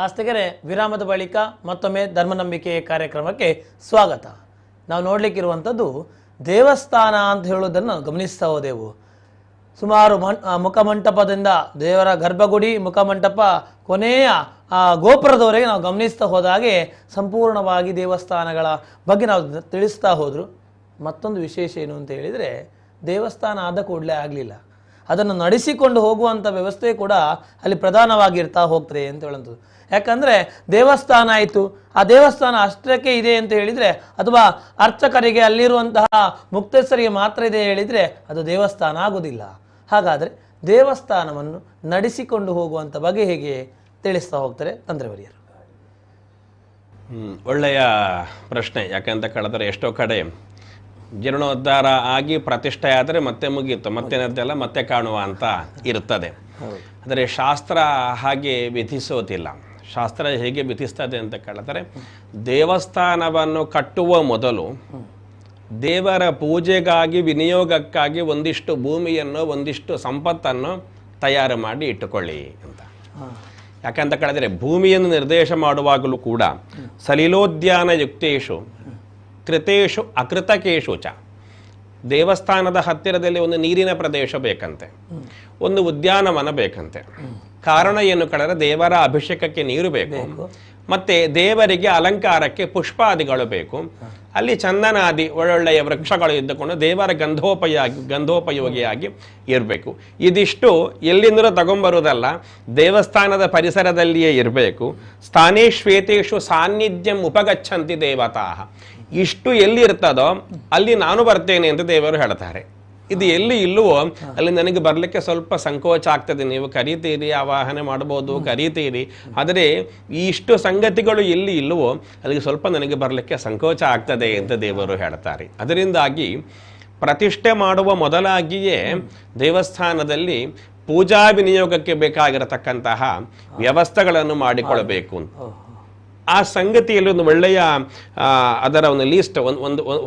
ಆಸ್ತಿಗರೆ ವಿರಾಮದ ಬಳಿಕ ಮತ್ತೊಮ್ಮೆ ಧರ್ಮನಂಬಿಕೆ ಕಾರ್ಯಕ್ರಮಕ್ಕೆ ಸ್ವಾಗತ. ನಾವು ನೋಡಲಿಕ್ಕಿರುವಂಥದ್ದು ದೇವಸ್ಥಾನ ಅಂತ ಹೇಳೋದನ್ನು ಗಮನಿಸ್ತಾ ಹೋದೆವು. ಸುಮಾರು ಮುಖಮಂಟಪದಿಂದ ದೇವರ ಗರ್ಭಗುಡಿ ಮುಖಮಂಟಪ ಕೊನೆಯ ಗೋಪುರದವರೆಗೆ ನಾವು ಗಮನಿಸ್ತಾ ಹೋದಾಗೆ ಸಂಪೂರ್ಣವಾಗಿ ದೇವಸ್ಥಾನಗಳ ಬಗ್ಗೆ ನಾವು ತಿಳಿಸ್ತಾ ಹೋದರು. ಮತ್ತೊಂದು ವಿಶೇಷ ಏನು ಅಂತ ಹೇಳಿದರೆ, ದೇವಸ್ಥಾನ ಆದ ಕೂಡಲೇ ಆಗಲಿಲ್ಲ, ಅದನ್ನು ನಡೆಸಿಕೊಂಡು ಹೋಗುವಂಥ ವ್ಯವಸ್ಥೆ ಕೂಡ ಅಲ್ಲಿ ಪ್ರಧಾನವಾಗಿರ್ತಾ ಹೋಗ್ತದೆ ಅಂತ ಹೇಳುವಂಥದ್ದು. ಯಾಕಂದರೆ ದೇವಸ್ಥಾನ ಆಯಿತು, ಆ ದೇವಸ್ಥಾನ ಅಷ್ಟಕ್ಕೆ ಇದೆ ಅಂತ ಹೇಳಿದರೆ, ಅಥವಾ ಅರ್ಚಕರಿಗೆ ಅಲ್ಲಿರುವಂತಹ ಮುಕ್ತೇಶ್ವರಿಗೆ ಮಾತ್ರ ಇದೆ ಹೇಳಿದರೆ ಅದು ದೇವಸ್ಥಾನ ಆಗೋದಿಲ್ಲ. ಹಾಗಾದರೆ ದೇವಸ್ಥಾನವನ್ನು ನಡೆಸಿಕೊಂಡು ಹೋಗುವಂಥ ಬಗ್ಗೆ ಹೇಗೆ ತಿಳಿಸ್ತಾ ಹೋಗ್ತಾರೆ ತಂತ್ರವರಿಯರು? ಒಳ್ಳೆಯ ಪ್ರಶ್ನೆ. ಯಾಕಂತ ಕೇಳಿದ್ರೆ ಎಷ್ಟೋ ಕಡೆ ಜೀರ್ಣೋದ್ಧಾರ ಆಗಿ ಪ್ರತಿಷ್ಠೆ ಆದರೆ ಮತ್ತೆ ಮುಗೀತು, ಮತ್ತೇನದ್ದೆಲ್ಲ ಮತ್ತೆ ಕಾಣುವ ಅಂತ ಇರ್ತದೆ. ಆದರೆ ಶಾಸ್ತ್ರ ಹಾಗೆ ವಿಧಿಸೋದಿಲ್ಲ. ಶಾಸ್ತ್ರ ಹೇಗೆ ವಿಧಿಸ್ತದೆ ಅಂತ ಕೇಳಿದ್ರೆ, ದೇವಸ್ಥಾನವನ್ನು ಕಟ್ಟುವ ಮೊದಲು ದೇವರ ಪೂಜೆಗಾಗಿ ವಿನಿಯೋಗಕ್ಕಾಗಿ ಒಂದಿಷ್ಟು ಭೂಮಿಯನ್ನು ಒಂದಿಷ್ಟು ಸಂಪತ್ತನ್ನು ತಯಾರು ಮಾಡಿ ಇಟ್ಟುಕೊಳ್ಳಿ ಅಂತ. ಯಾಕಂತ ಕೇಳಿದ್ರೆ ಭೂಮಿಯನ್ನು ನಿರ್ದೇಶ ಮಾಡುವಾಗಲೂ ಕೂಡ ಸಲಿಲೋದ್ಯಾನ ಯುಕ್ತೇಶು ಕೃತೇಶು ಅಕೃತಕೇಶು ಚ, ದೇವಸ್ಥಾನದ ಹತ್ತಿರದಲ್ಲಿ ಒಂದು ನೀರಿನ ಪ್ರದೇಶ ಬೇಕಂತೆ, ಒಂದು ಉದ್ಯಾನವನ ಬೇಕಂತೆ. ಕಾರಣ ಏನು ಕೇಳಿದ್ರೆ ದೇವರ ಅಭಿಷೇಕಕ್ಕೆ ನೀರು ಬೇಕು, ಮತ್ತೆ ದೇವರಿಗೆ ಅಲಂಕಾರಕ್ಕೆ ಪುಷ್ಪಾದಿಗಳು ಬೇಕು. ಅಲ್ಲಿ ಚಂದನಾದಿ ಒಳ್ಳೊಳ್ಳೆಯ ವೃಕ್ಷಗಳು ಇದ್ದುಕೊಂಡು ದೇವರ ಗಂಧೋಪಯೋಗಿಯಾಗಿ ಇರಬೇಕು. ಇದಿಷ್ಟು ಎಲ್ಲಿಂದಲೂ ತಗೊಂಬರುವುದಲ್ಲ, ದೇವಸ್ಥಾನದ ಪರಿಸರದಲ್ಲಿಯೇ ಇರಬೇಕು. ಸ್ಥಾನೇಶ್ವೇತೇಶು ಸಾನ್ನಿಧ್ಯಂ ಉಪಗಚ್ಚಂತಿ ದೇವತಾ, ಇಷ್ಟು ಎಲ್ಲಿ ಇರ್ತದೋ ಅಲ್ಲಿ ನಾನು ಬರ್ತೇನೆ ಅಂತ ದೇವರು ಹೇಳ್ತಾರೆ. ಇದು ಎಲ್ಲಿ ಇಲ್ಲವೋ ಅಲ್ಲಿ ನನಗೆ ಬರಲಿಕ್ಕೆ ಸ್ವಲ್ಪ ಸಂಕೋಚ ಆಗ್ತದೆ. ನೀವು ಕರೀತೀರಿ, ಆವಾಹನೆ ಮಾಡ್ಬೋದು, ಕರೀತೀರಿ, ಆದರೆ ಇಷ್ಟು ಸಂಗತಿಗಳು ಎಲ್ಲಿ ಇಲ್ಲವೋ ಅಲ್ಲಿಗೆ ಸ್ವಲ್ಪ ನನಗೆ ಬರಲಿಕ್ಕೆ ಸಂಕೋಚ ಆಗ್ತದೆ ಅಂತ ದೇವರು ಹೇಳ್ತಾರೆ. ಅದರಿಂದಾಗಿ ಪ್ರತಿಷ್ಠೆ ಮಾಡುವ ಮೊದಲಾಗಿಯೇ ದೇವಸ್ಥಾನದಲ್ಲಿ ಪೂಜಾ ವಿನಿಯೋಗಕ್ಕೆ ಬೇಕಾಗಿರತಕ್ಕಂತಹ ವ್ಯವಸ್ಥೆಗಳನ್ನು ಮಾಡಿಕೊಳ್ಳಬೇಕು. ಆ ಸಂಗತಿಯಲ್ಲಿ ಒಂದು ಒಳ್ಳೆಯ ಅದರ ಒಂದು ಲೀಸ್ಟ್,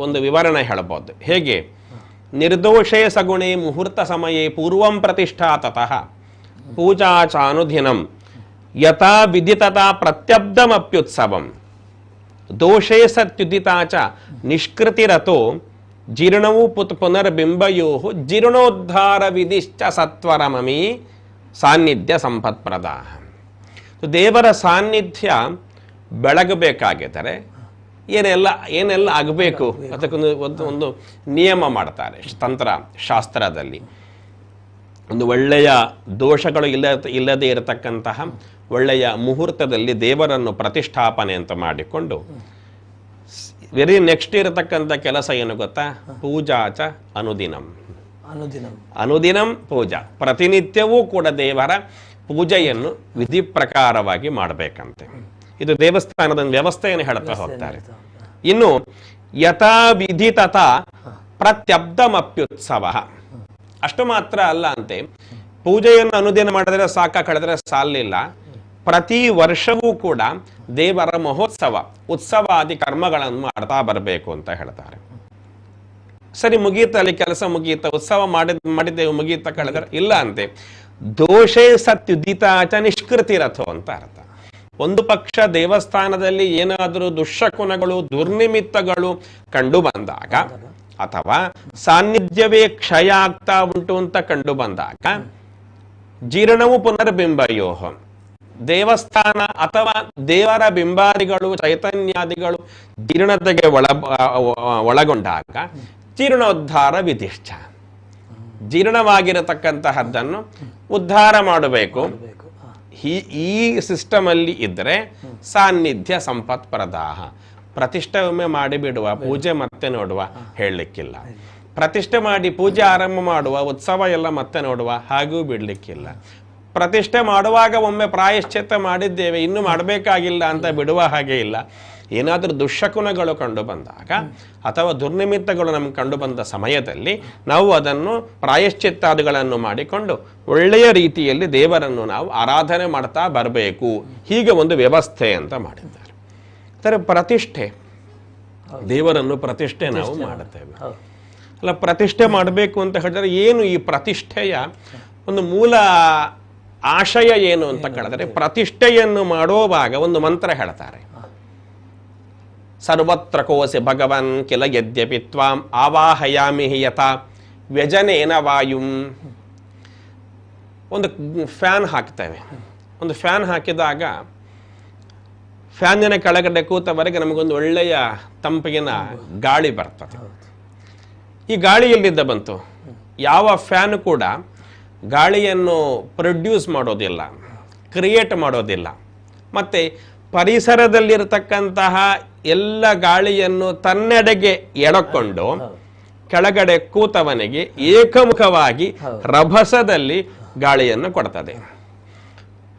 ಒಂದು ವಿವರಣೆ ಹೇಳಬಹುದು. ಹೇಗೆ? ನಿರ್ದೋಷೇ ಸಗುಣೆ ಮುಹೂರ್ತ ಸಮಯೇ ಪೂರ್ವಂ ಪ್ರತಿಷ್ಠಾ ತತಃ ಪೂಜಾ ಚಾನುದಿನಂ ಯಥಾ ವಿದಿತತಾ ಪ್ರತ್ಯಬ್ಧಮಪ್ಯುತ್ಸವಂ ದೋಷೇ ಸತ್ಯುದಿತಾ ಚ ನಿಷ್ಕೃತಿರತೋ ಜೀರ್ಣವು ಪುನರ್ಬಿಂಬಯೋ ಜೀರ್ಣೋದ್ಧಾರ ವಿಧಿಶ್ಚ ಸತ್ವರಮಮಿ ಸಾನ್ನಿಧ್ಯ ಸಂಪತ್ಪ್ರದ. ದೇವರ ಸಾನ್ನಿಧ್ಯ ಬೆಳಗಬೇಕಾಗಿದ್ದರೆ ಏನೆಲ್ಲ ಆಗಬೇಕು ಅದಕ್ಕೊಂದು ಒಂದು ನಿಯಮ ಮಾಡ್ತಾರೆ ತಂತ್ರ ಶಾಸ್ತ್ರದಲ್ಲಿ. ಒಂದು ಒಳ್ಳೆಯ ದೋಷಗಳು ಇಲ್ಲದೇ ಇರತಕ್ಕಂತಹ ಒಳ್ಳೆಯ ಮುಹೂರ್ತದಲ್ಲಿ ದೇವರನ್ನು ಪ್ರತಿಷ್ಠಾಪನೆ ಅಂತ ಮಾಡಿಕೊಂಡು ವೆರಿ ನೆಕ್ಸ್ಟ್ ಇರತಕ್ಕಂಥ ಕೆಲಸ ಏನು ಗೊತ್ತಾ? ಪೂಜಾಚ ಅನುದಿನಂ ಪೂಜಾ, ಪ್ರತಿನಿತ್ಯವೂ ಕೂಡ ದೇವರ ಪೂಜೆಯನ್ನು ವಿಧಿ ಪ್ರಕಾರವಾಗಿ ಮಾಡಬೇಕಂತೆ. ಇದು ದೇವಸ್ಥಾನದ ವ್ಯವಸ್ಥೆಯನ್ನು ಹೇಳ್ತಾ ಹೋಗ್ತಾರೆ. ಇನ್ನು ಯಥಾ ವಿಧಿ ತಥಾ ಪ್ರತ್ಯಬ್ಧಮಪ್ಯುತ್ಸವ, ಅಷ್ಟು ಮಾತ್ರ ಅಲ್ಲ ಅಂತೆ, ಪೂಜೆಯನ್ನು ಅನುದಿನ ಮಾಡಿದ್ರೆ ಸಾಕ ಕಳೆದ್ರೆ ಸಾಲಿಲ್ಲ, ಪ್ರತಿ ವರ್ಷವೂ ಕೂಡ ದೇವರ ಮಹೋತ್ಸವ ಉತ್ಸವಾದಿ ಕರ್ಮಗಳನ್ನು ಮಾಡ್ತಾ ಬರಬೇಕು ಅಂತ ಹೇಳ್ತಾರೆ. ಸರಿ, ಮುಗೀತ, ಅಲ್ಲಿ ಕೆಲಸ ಮುಗೀತ, ಉತ್ಸವ ಮಾಡಿದ್ದೇವೆ ಮುಗೀತ ಕಳೆದ್ರೆ ಇಲ್ಲ ಅಂತೆ. ದೋಷೇ ಸತ್ಯುದಿತಾಚ ನಿಷ್ಕೃತಿರಥೋ ಅಂತ ಅರ್ಥ. ಒಂದು ಪಕ್ಷ ದೇವಸ್ಥಾನದಲ್ಲಿ ಏನಾದರೂ ದುಶ್ಶಕುನಗಳು ದುರ್ನಿಮಿತ್ತಗಳು ಕಂಡು ಬಂದಾಗ, ಅಥವಾ ಸಾನ್ನಿಧ್ಯವೇ ಕ್ಷಯ ಆಗ್ತಾ ಉಂಟು ಅಂತ ಕಂಡು ಬಂದಾಗ, ಜೀರ್ಣವು ಪುನರ್ಬಿಂಬಯೋ, ದೇವಸ್ಥಾನ ಅಥವಾ ದೇವರ ಬಿಂಬಾದಿಗಳು ಚೈತನ್ಯಾದಿಗಳು ಜೀರ್ಣತೆಗೆ ಒಳಗೊಂಡಾಗ ಜೀರ್ಣೋದ್ಧಾರ ವಿಧಿಷ್ಠ, ಜೀರ್ಣವಾಗಿರತಕ್ಕಂತಹದ್ದನ್ನು ಉದ್ಧಾರ ಮಾಡಬೇಕು. ಈ ಸಿಸ್ಟಮ್ ಅಲ್ಲಿ ಇದ್ರೆ ಸಾನ್ನಿಧ್ಯ ಸಂಪತ್ಪ್ರದಾಹ. ಪ್ರತಿಷ್ಠೆ ಒಮ್ಮೆ ಮಾಡಿಬಿಡುವ, ಪೂಜೆ ಮತ್ತೆ ನೋಡುವ ಹೇಳಲಿಕ್ಕಿಲ್ಲ. ಪ್ರತಿಷ್ಠೆ ಮಾಡಿ ಪೂಜೆ ಆರಂಭ ಮಾಡುವ, ಉತ್ಸವ ಎಲ್ಲ ಮತ್ತೆ ನೋಡುವ ಹಾಗೂ ಬಿಡ್ಲಿಕ್ಕಿಲ್ಲ. ಪ್ರತಿಷ್ಠೆ ಮಾಡುವಾಗ ಒಮ್ಮೆ ಪ್ರಾಯಶ್ಚಿತ್ತ ಮಾಡಿದ್ದೇವೆ, ಇನ್ನು ಮಾಡಬೇಕಾಗಿಲ್ಲ ಅಂತ ಬಿಡುವ ಹಾಗೆ ಇಲ್ಲ. ಏನಾದರೂ ದುಶ್ಶಕುನಗಳು ಕಂಡು ಬಂದಾಗ ಅಥವಾ ದುರ್ನಿಮಿತ್ತಗಳು ನಮ್ಗೆ ಕಂಡು ಬಂದ ಸಮಯದಲ್ಲಿ ನಾವು ಅದನ್ನು ಪ್ರಾಯಶ್ಚಿತ್ತಾದಿಗಳನ್ನು ಮಾಡಿಕೊಂಡು ಒಳ್ಳೆಯ ರೀತಿಯಲ್ಲಿ ದೇವರನ್ನು ನಾವು ಆರಾಧನೆ ಮಾಡ್ತಾ ಬರಬೇಕು. ಹೀಗೆ ಒಂದು ವ್ಯವಸ್ಥೆ ಅಂತ ಮಾಡಿದ್ದಾರೆ. ಅಂದರೆ ಪ್ರತಿಷ್ಠೆ, ದೇವರನ್ನು ಪ್ರತಿಷ್ಠೆ ನಾವು ಮಾಡುತ್ತೇವೆ ಅಲ್ಲ. ಪ್ರತಿಷ್ಠೆ ಮಾಡಬೇಕು ಅಂತ ಹೇಳಿದ್ರೆ ಏನು ಈ ಪ್ರತಿಷ್ಠೆಯ ಒಂದು ಮೂಲ ಆಶಯ ಏನು ಅಂತ ಕೇಳಿದ್ರೆ, ಪ್ರತಿಷ್ಠೆಯನ್ನು ಮಾಡುವಾಗ ಒಂದು ಮಂತ್ರ ಹೇಳ್ತಾರೆ. ಸರ್ವತ್ರ ಕೋಸಿ ಭಗವನ್ ಕಿಲ ಯದ್ಯಪಿ ತ್ವಾಂ ಆವಾಹಯಾಮಿ ಯಥಾ ವ್ಯಜನೇನ ವಾಯುಂ. ಒಂದು ಫ್ಯಾನ್ ಹಾಕ್ತೇವೆ. ಒಂದು ಫ್ಯಾನ್ ಹಾಕಿದಾಗ ಫ್ಯಾನಿನ ಕೆಳಗಡೆ ಕೂತವರೆಗೆ ನಮಗೊಂದು ಒಳ್ಳೆಯ ತಂಪಿನ ಗಾಳಿ ಬರ್ತದೆ. ಈ ಗಾಳಿ ಎಲ್ಲಿಂದ ಬಂತು? ಯಾವ ಫ್ಯಾನ್ ಕೂಡ ಗಾಳಿಯನ್ನು ಪ್ರೊಡ್ಯೂಸ್ ಮಾಡೋದಿಲ್ಲ, ಕ್ರಿಯೇಟ್ ಮಾಡೋದಿಲ್ಲ. ಮತ್ತು ಪರಿಸರದಲ್ಲಿರತಕ್ಕಂತಹ ಎಲ್ಲ ಗಾಳಿಯನ್ನು ತನ್ನೆಡೆಗೆ ಎಳಕೊಂಡು ಕೆಳಗಡೆ ಕೂತವನಿಗೆ ಏಕಮುಖವಾಗಿ ರಭಸದಲ್ಲಿ ಗಾಳಿಯನ್ನು ಕೊಡ್ತದೆ.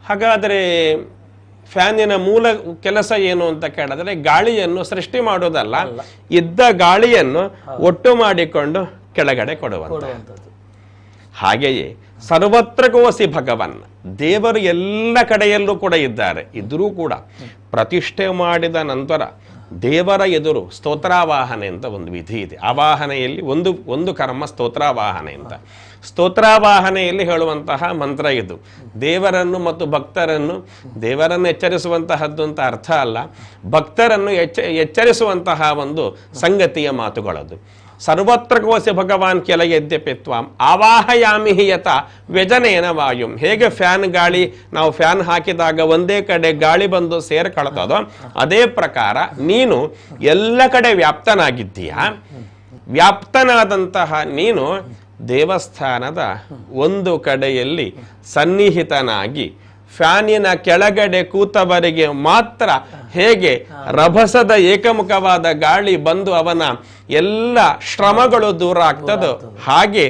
ಹಾಗಾದರೆ ಫ್ಯಾನಿನ ಮೂಲ ಕೆಲಸ ಏನು ಅಂತ ಕೇಳಿದ್ರೆ, ಗಾಳಿಯನ್ನು ಸೃಷ್ಟಿ ಮಾಡೋದಲ್ಲ, ಇದ್ದ ಗಾಳಿಯನ್ನು ಒಟ್ಟು ಮಾಡಿಕೊಂಡು ಕೆಳಗಡೆ ಕೊಡುವಂಥದ್ದು. ಹಾಗೆಯೇ ಸರ್ವತ್ರ ಕೋಸಿ ಭಗವನ್, ದೇವರು ಎಲ್ಲ ಕಡೆಯಲ್ಲೂ ಕೂಡ ಇದ್ದಾರೆ. ಇದ್ರೂ ಕೂಡ ಪ್ರತಿಷ್ಠೆ ಮಾಡಿದ ನಂತರ ದೇವರ ಎದುರು ಸ್ತೋತ್ರಾವಾಹನೆ ಅಂತ ಒಂದು ವಿಧಿ ಇದೆ. ಆವಾಹನೆಯಲ್ಲಿ ಒಂದು ಕರ್ಮ ಸ್ತೋತ್ರಾವಾಹನೆ ಅಂತ. ಸ್ತೋತ್ರಾವಾಹನೆಯಲ್ಲಿ ಹೇಳುವಂತಹ ಮಂತ್ರ ಇದು. ದೇವರನ್ನು ಮತ್ತು ಭಕ್ತರನ್ನು, ದೇವರನ್ನು ಎಚ್ಚರಿಸುವಂತಹದ್ದು ಅಂತ ಅರ್ಥ ಅಲ್ಲ, ಭಕ್ತರನ್ನು ಎಚ್ಚರಿಸುವಂತಹ ಒಂದು ಸಂಗತಿಯ ಮಾತುಗಳದು. ಸರ್ವತ್ರ ಕೋಸಿ ಭಗವಾನ್ ಕೆಲ ಯದ್ಯಪಿ ತ್ವಾಂ ಆವಾಹಯಾಮಿ ಯಥಾ ವ್ಯಜನೇನ ವಾಯುಂ. ಹೇಗೆ ಫ್ಯಾನ್ ಗಾಳಿ, ನಾವು ಫ್ಯಾನ್ ಹಾಕಿದಾಗ ಒಂದೇ ಕಡೆ ಗಾಳಿ ಬಂದು ಸೇರ್ಕೊಳ್ತದೋ, ಅದೇ ಪ್ರಕಾರ ನೀನು ಎಲ್ಲ ಕಡೆ ವ್ಯಾಪ್ತನಾಗಿದ್ದೀಯ. ವ್ಯಾಪ್ತನಾದಂತಹ ನೀನು ದೇವಸ್ಥಾನದ ಒಂದು ಕಡೆಯಲ್ಲಿ ಸನ್ನಿಹಿತನಾಗಿ ಫ್ಯಾನಿನ ಕೆಳಗಡೆ ಕೂತವರಿಗೆ ಮಾತ್ರ ಹೇಗೆ ರಭಸದ ಏಕಮುಖವಾದ ಗಾಳಿ ಬಂದು ಅವನ ಎಲ್ಲ ಶ್ರಮಗಳು ದೂರ ಆಗ್ತದೋ, ಹಾಗೆ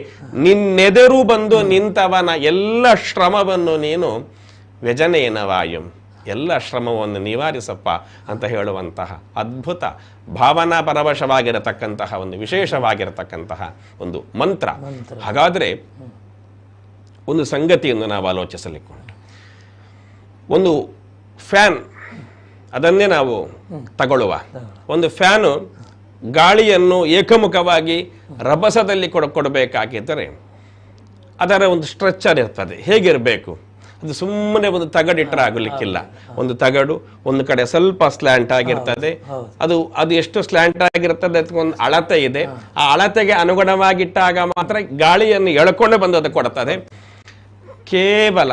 ನಿನ್ನೆದುರು ಬಂದು ನಿಂತವನ ಎಲ್ಲ ಶ್ರಮವನ್ನು ನೀನು ವ್ಯಜನೇನ ವಾಯುಂ, ಎಲ್ಲ ಶ್ರಮವನ್ನು ನಿವಾರಿಸಪ್ಪ ಅಂತ ಹೇಳುವಂತಹ ಅದ್ಭುತ ಭಾವನಾ ಪರವಶವಾಗಿರತಕ್ಕಂತಹ ಒಂದು ವಿಶೇಷವಾಗಿರತಕ್ಕಂತಹ ಒಂದು ಮಂತ್ರ. ಹಾಗಾದರೆ ಒಂದು ಸಂಗತಿಯನ್ನು ನಾವು ಆಲೋಚಿಸಲಿಕ್ಕೆ ಉಂಟು. ಒಂದು ಫ್ಯಾನ್, ಅದನ್ನೇ ನಾವು ತಗೊಳ್ಳುವ. ಒಂದು ಫ್ಯಾನು ಗಾಳಿಯನ್ನು ಏಕಮುಖವಾಗಿ ರಭಸದಲ್ಲಿ ಕೊಡಬೇಕಾಗಿದ್ದರೆ ಅದರ ಒಂದು ಸ್ಟ್ರಕ್ಚರ್ ಇರ್ತದೆ. ಹೇಗಿರಬೇಕು? ಅದು ಸುಮ್ಮನೆ ಒಂದು ತಗಡಿಟ್ಟರೆ ಆಗಲಿಕ್ಕಿಲ್ಲ. ಒಂದು ತಗಡು ಒಂದು ಕಡೆ ಸ್ವಲ್ಪ ಸ್ಲ್ಯಾಂಟ್ ಆಗಿರ್ತದೆ. ಅದು ಎಷ್ಟು ಸ್ಲ್ಯಾಂಟ್ ಆಗಿರ್ತದೆ ಅದಕ್ಕೊಂದು ಅಳತೆ ಇದೆ. ಆ ಅಳತೆಗೆ ಅನುಗುಣವಾಗಿಟ್ಟಾಗ ಮಾತ್ರ ಗಾಳಿಯನ್ನು ಎಳ್ಕೊಂಡೆ ಬಂದು ಅದು ಕೊಡ್ತದೆ. ಕೇವಲ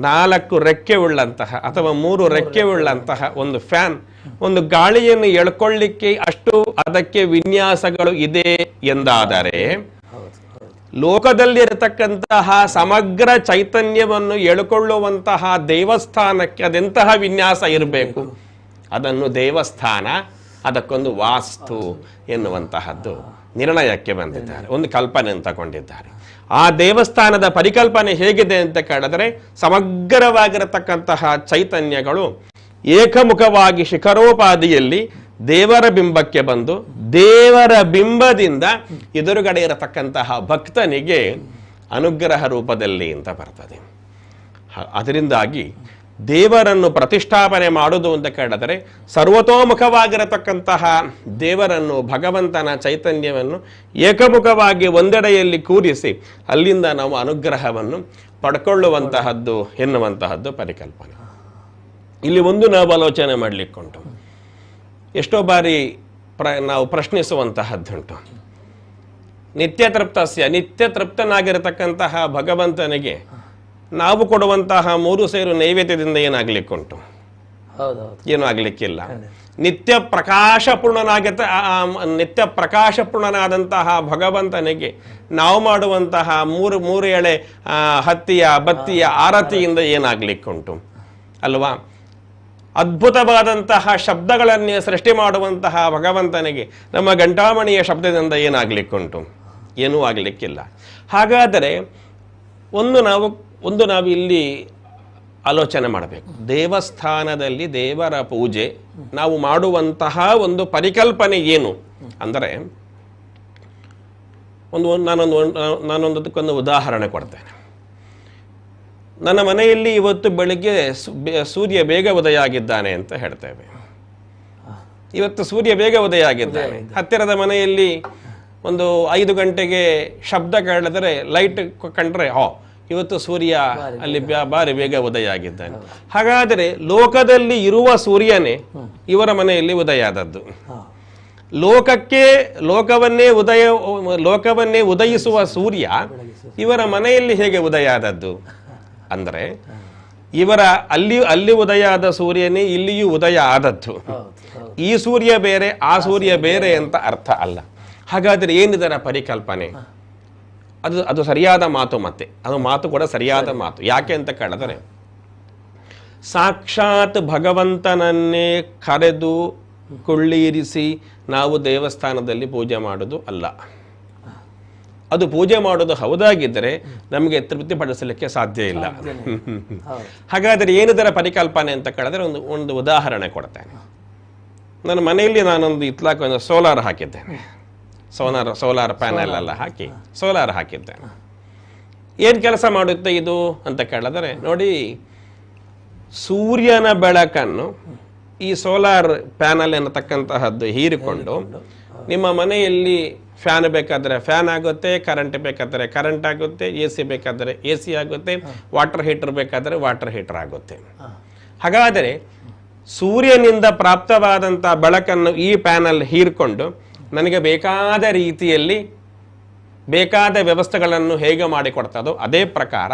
4 ರೆಕ್ಕೆ ಉಳ್ಳಂತಹ ಅಥವಾ 3 ರೆಕ್ಕೆ ಉಳ್ಳಂತಹ ಒಂದು ಫ್ಯಾನ್ ಒಂದು ಗಾಳಿಯನ್ನು ಎಳ್ಕೊಳ್ಳಿಕ್ಕೆ ಅಷ್ಟು ಅದಕ್ಕೆ ವಿನ್ಯಾಸಗಳು ಇದೆ ಎಂದಾದರೆ, ಲೋಕದಲ್ಲಿರತಕ್ಕಂತಹ ಸಮಗ್ರ ಚೈತನ್ಯವನ್ನು ಎಳ್ಕೊಳ್ಳುವಂತಹ ದೇವಸ್ಥಾನಕ್ಕೆ ಅದೆಂತಹ ವಿನ್ಯಾಸ ಇರಬೇಕು? ಅದನ್ನು ದೇವಸ್ಥಾನ, ಅದಕ್ಕೊಂದು ವಾಸ್ತು ಎನ್ನುವಂತಹದ್ದು ನಿರ್ಣಯಕ್ಕೆ ಬಂದಿದ್ದಾರೆ, ಒಂದು ಕಲ್ಪನೆಯನ್ನು ತಗೊಂಡಿದ್ದಾರೆ. ಆ ದೇವಸ್ಥಾನದ ಪರಿಕಲ್ಪನೆ ಹೇಗಿದೆ ಅಂತ ಕೇಳಿದ್ರೆ, ಸಮಗ್ರವಾಗಿರತಕ್ಕಂತಹ ಚೈತನ್ಯಗಳು ಏಕಮುಖವಾಗಿ ಶಿಖರೋಪಾದಿಯಲ್ಲಿ ದೇವರ ಬಿಂಬಕ್ಕೆ ಬಂದು ದೇವರ ಬಿಂಬದಿಂದ ಎದುರುಗಡೆ ಇರತಕ್ಕಂತಹ ಭಕ್ತನಿಗೆ ಅನುಗ್ರಹ ರೂಪದಲ್ಲಿ ಅಂತ ಬರ್ತದೆ. ಅದರಿಂದಾಗಿ ದೇವರನ್ನು ಪ್ರತಿಷ್ಠಾಪನೆ ಮಾಡುವುದು ಅಂತ ಕೇಳಿದರೆ, ಸರ್ವತೋಮುಖವಾಗಿರತಕ್ಕಂತಹ ದೇವರನ್ನು, ಭಗವಂತನ ಚೈತನ್ಯವನ್ನು ಏಕಮುಖವಾಗಿ ಒಂದೆಡೆಯಲ್ಲಿ ಕೂರಿಸಿ ಅಲ್ಲಿಂದ ನಾವು ಅನುಗ್ರಹವನ್ನು ಪಡ್ಕೊಳ್ಳುವಂತಹದ್ದು ಎನ್ನುವಂತಹದ್ದು ಪರಿಕಲ್ಪನೆ. ಇಲ್ಲಿ ಒಂದು ನಾವು ಆಲೋಚನೆ ಮಾಡಲಿಕ್ಕುಂಟು. ಎಷ್ಟೋ ಬಾರಿ ನಾವು ಪ್ರಶ್ನಿಸುವಂತಹದ್ದುಂಟು. ನಿತ್ಯ ತೃಪ್ತನಾಗಿರತಕ್ಕಂತಹ ಭಗವಂತನಿಗೆ ನಾವು ಕೊಡುವಂತಹ 3 ಸೇರು ನೈವೇದ್ಯದಿಂದ ಏನಾಗ್ಲಿಕ್ಕುಂಟು? ಏನು ಆಗ್ಲಿಕ್ಕಿಲ್ಲ. ನಿತ್ಯ ಪ್ರಕಾಶಪೂರ್ಣನಾದಂತಹ ಭಗವಂತನಿಗೆ ನಾವು ಮಾಡುವಂತಹ 3 ಎಳೆ ಹತ್ತಿಯ ಬತ್ತಿಯ ಆರತಿಯಿಂದ ಏನಾಗ್ಲಿಕ್ಕುಂಟು ಅಲ್ವಾ? ಅದ್ಭುತವಾದಂತಹ ಶಬ್ದಗಳನ್ನೇ ಸೃಷ್ಟಿ ಮಾಡುವಂತಹ ಭಗವಂತನಿಗೆ ನಮ್ಮ ಗಂಟಾಮಣಿಯ ಶಬ್ದದಿಂದ ಏನಾಗ್ಲಿಕ್ಕುಂಟು? ಏನೂ ಆಗಲಿಕ್ಕಿಲ್ಲ. ಹಾಗಾದರೆ ಒಂದು ನಾವು ಇಲ್ಲಿ ಆಲೋಚನೆ ಮಾಡಬೇಕು. ದೇವಸ್ಥಾನದಲ್ಲಿ ದೇವರ ಪೂಜೆ ನಾವು ಮಾಡುವಂತಹ ಒಂದು ಪರಿಕಲ್ಪನೆ ಏನು ಅಂದರೆ, ನಾನೊಂದಕ್ಕೊಂದು ಉದಾಹರಣೆ ಕೊಡ್ತೇನೆ. ನನ್ನ ಮನೆಯಲ್ಲಿ ಇವತ್ತು ಬೆಳಿಗ್ಗೆ ಸೂರ್ಯ ಬೇಗ ಉದಯ ಆಗಿದ್ದಾನೆ ಅಂತ ಹೇಳ್ತೇವೆ. ಇವತ್ತು ಸೂರ್ಯ ಬೇಗ ಉದಯ ಆಗಿದ್ದಾನೆ. ಹತ್ತಿರದ ಮನೆಯಲ್ಲಿ ಒಂದು 5 ಗಂಟೆಗೆ ಶಬ್ದ ಕೇಳಿದ್ರೆ, ಲೈಟ್ ಕಂಡ್ರೆ ಇವತ್ತು ಸೂರ್ಯ ಅಲ್ಲಿ ಬಾರಿ ಬೇಗ ಉದಯ ಆಗಿದ್ದಾನೆ. ಹಾಗಾದರೆ ಲೋಕದಲ್ಲಿ ಇರುವ ಸೂರ್ಯನೇ ಇವರ ಮನೆಯಲ್ಲಿ ಉದಯ ಆದದ್ದು. ಲೋಕವನ್ನೇ ಉದಯಿಸುವ ಸೂರ್ಯ ಇವರ ಮನೆಯಲ್ಲಿ ಹೇಗೆ ಉದಯ ಆದದ್ದು ಅಂದರೆ, ಇವರ ಅಲ್ಲಿ ಉದಯ ಆದ ಸೂರ್ಯನೇ ಇಲ್ಲಿಯೂ ಉದಯ ಆದದ್ದು. ಈ ಸೂರ್ಯ ಬೇರೆ ಆ ಸೂರ್ಯ ಬೇರೆ ಅಂತ ಅರ್ಥ ಅಲ್ಲ. ಹಾಗಾದ್ರೆ ಏನಿದರ ಪರಿಕಲ್ಪನೆ? ಅದು ಸರಿಯಾದ ಮಾತು. ಮತ್ತೆ ಅದು ಮಾತು ಕೂಡ ಸರಿಯಾದ ಮಾತು. ಯಾಕೆ ಅಂತ ಕೇಳಿದರೆ, ಸಾಕ್ಷಾತ್ ಭಗವಂತನನ್ನೇ ಕರೆದು ಕೊಳ್ಳಿರಿಸಿ ನಾವು ದೇವಸ್ಥಾನದಲ್ಲಿ ಪೂಜೆ ಮಾಡೋದು ಅಲ್ಲ. ಅದು ಪೂಜೆ ಮಾಡೋದು ಹೌದಾಗಿದ್ದರೆ ನಮಗೆ ತೃಪ್ತಿಪಡಿಸಲಿಕ್ಕೆ ಸಾಧ್ಯ ಇಲ್ಲ. ಹಾಗಾದರೆ ಏನಿದರ ಪರಿಕಲ್ಪನೆ ಅಂತ ಕೇಳಿದ್ರೆ ಒಂದು ಉದಾಹರಣೆ ಕೊಡ್ತೇನೆ. ನನ್ನ ಮನೆಯಲ್ಲಿ ನಾನೊಂದು ಇತ್ಲಾಕ ಒಂದು ಸೋಲಾರ್ ಹಾಕಿದ್ದೇನೆ. ಸೋಲಾರ್ ಪ್ಯಾನೆಲ್ ಎಲ್ಲ ಹಾಕಿ ಸೋಲಾರ್ ಹಾಕಿದ್ದೇನೆ. ಏನು ಕೆಲಸ ಮಾಡುತ್ತೆ ಇದು ಅಂತ ಕೇಳಿದರೆ, ನೋಡಿ, ಸೂರ್ಯನ ಬೆಳಕನ್ನು ಈ ಸೋಲಾರ್ ಪ್ಯಾನಲ್ ಎನ್ನತಕ್ಕಂತಹದ್ದು ಹೀರಿಕೊಂಡು ನಿಮ್ಮ ಮನೆಯಲ್ಲಿ ಫ್ಯಾನ್ ಬೇಕಾದರೆ ಫ್ಯಾನ್ ಆಗುತ್ತೆ, ಕರೆಂಟ್ ಬೇಕಾದರೆ ಕರೆಂಟ್ ಆಗುತ್ತೆ, ಎ ಸಿ ಬೇಕಾದರೆ ಎ ಸಿ ಆಗುತ್ತೆ, ವಾಟರ್ ಹೀಟರ್ ಬೇಕಾದರೆ ವಾಟರ್ ಹೀಟರ್ ಆಗುತ್ತೆ. ಹಾಗಾದರೆ ಸೂರ್ಯನಿಂದ ಪ್ರಾಪ್ತವಾದಂಥ ಬೆಳಕನ್ನು ಈ ಪ್ಯಾನಲ್ ಹೀರಿಕೊಂಡು ನನಗೆ ಬೇಕಾದ ರೀತಿಯಲ್ಲಿ ಬೇಕಾದ ವ್ಯವಸ್ಥೆಗಳನ್ನು ಹೇಗೆ ಮಾಡಿಕೊಡ್ತದೋ ಅದೇ ಪ್ರಕಾರ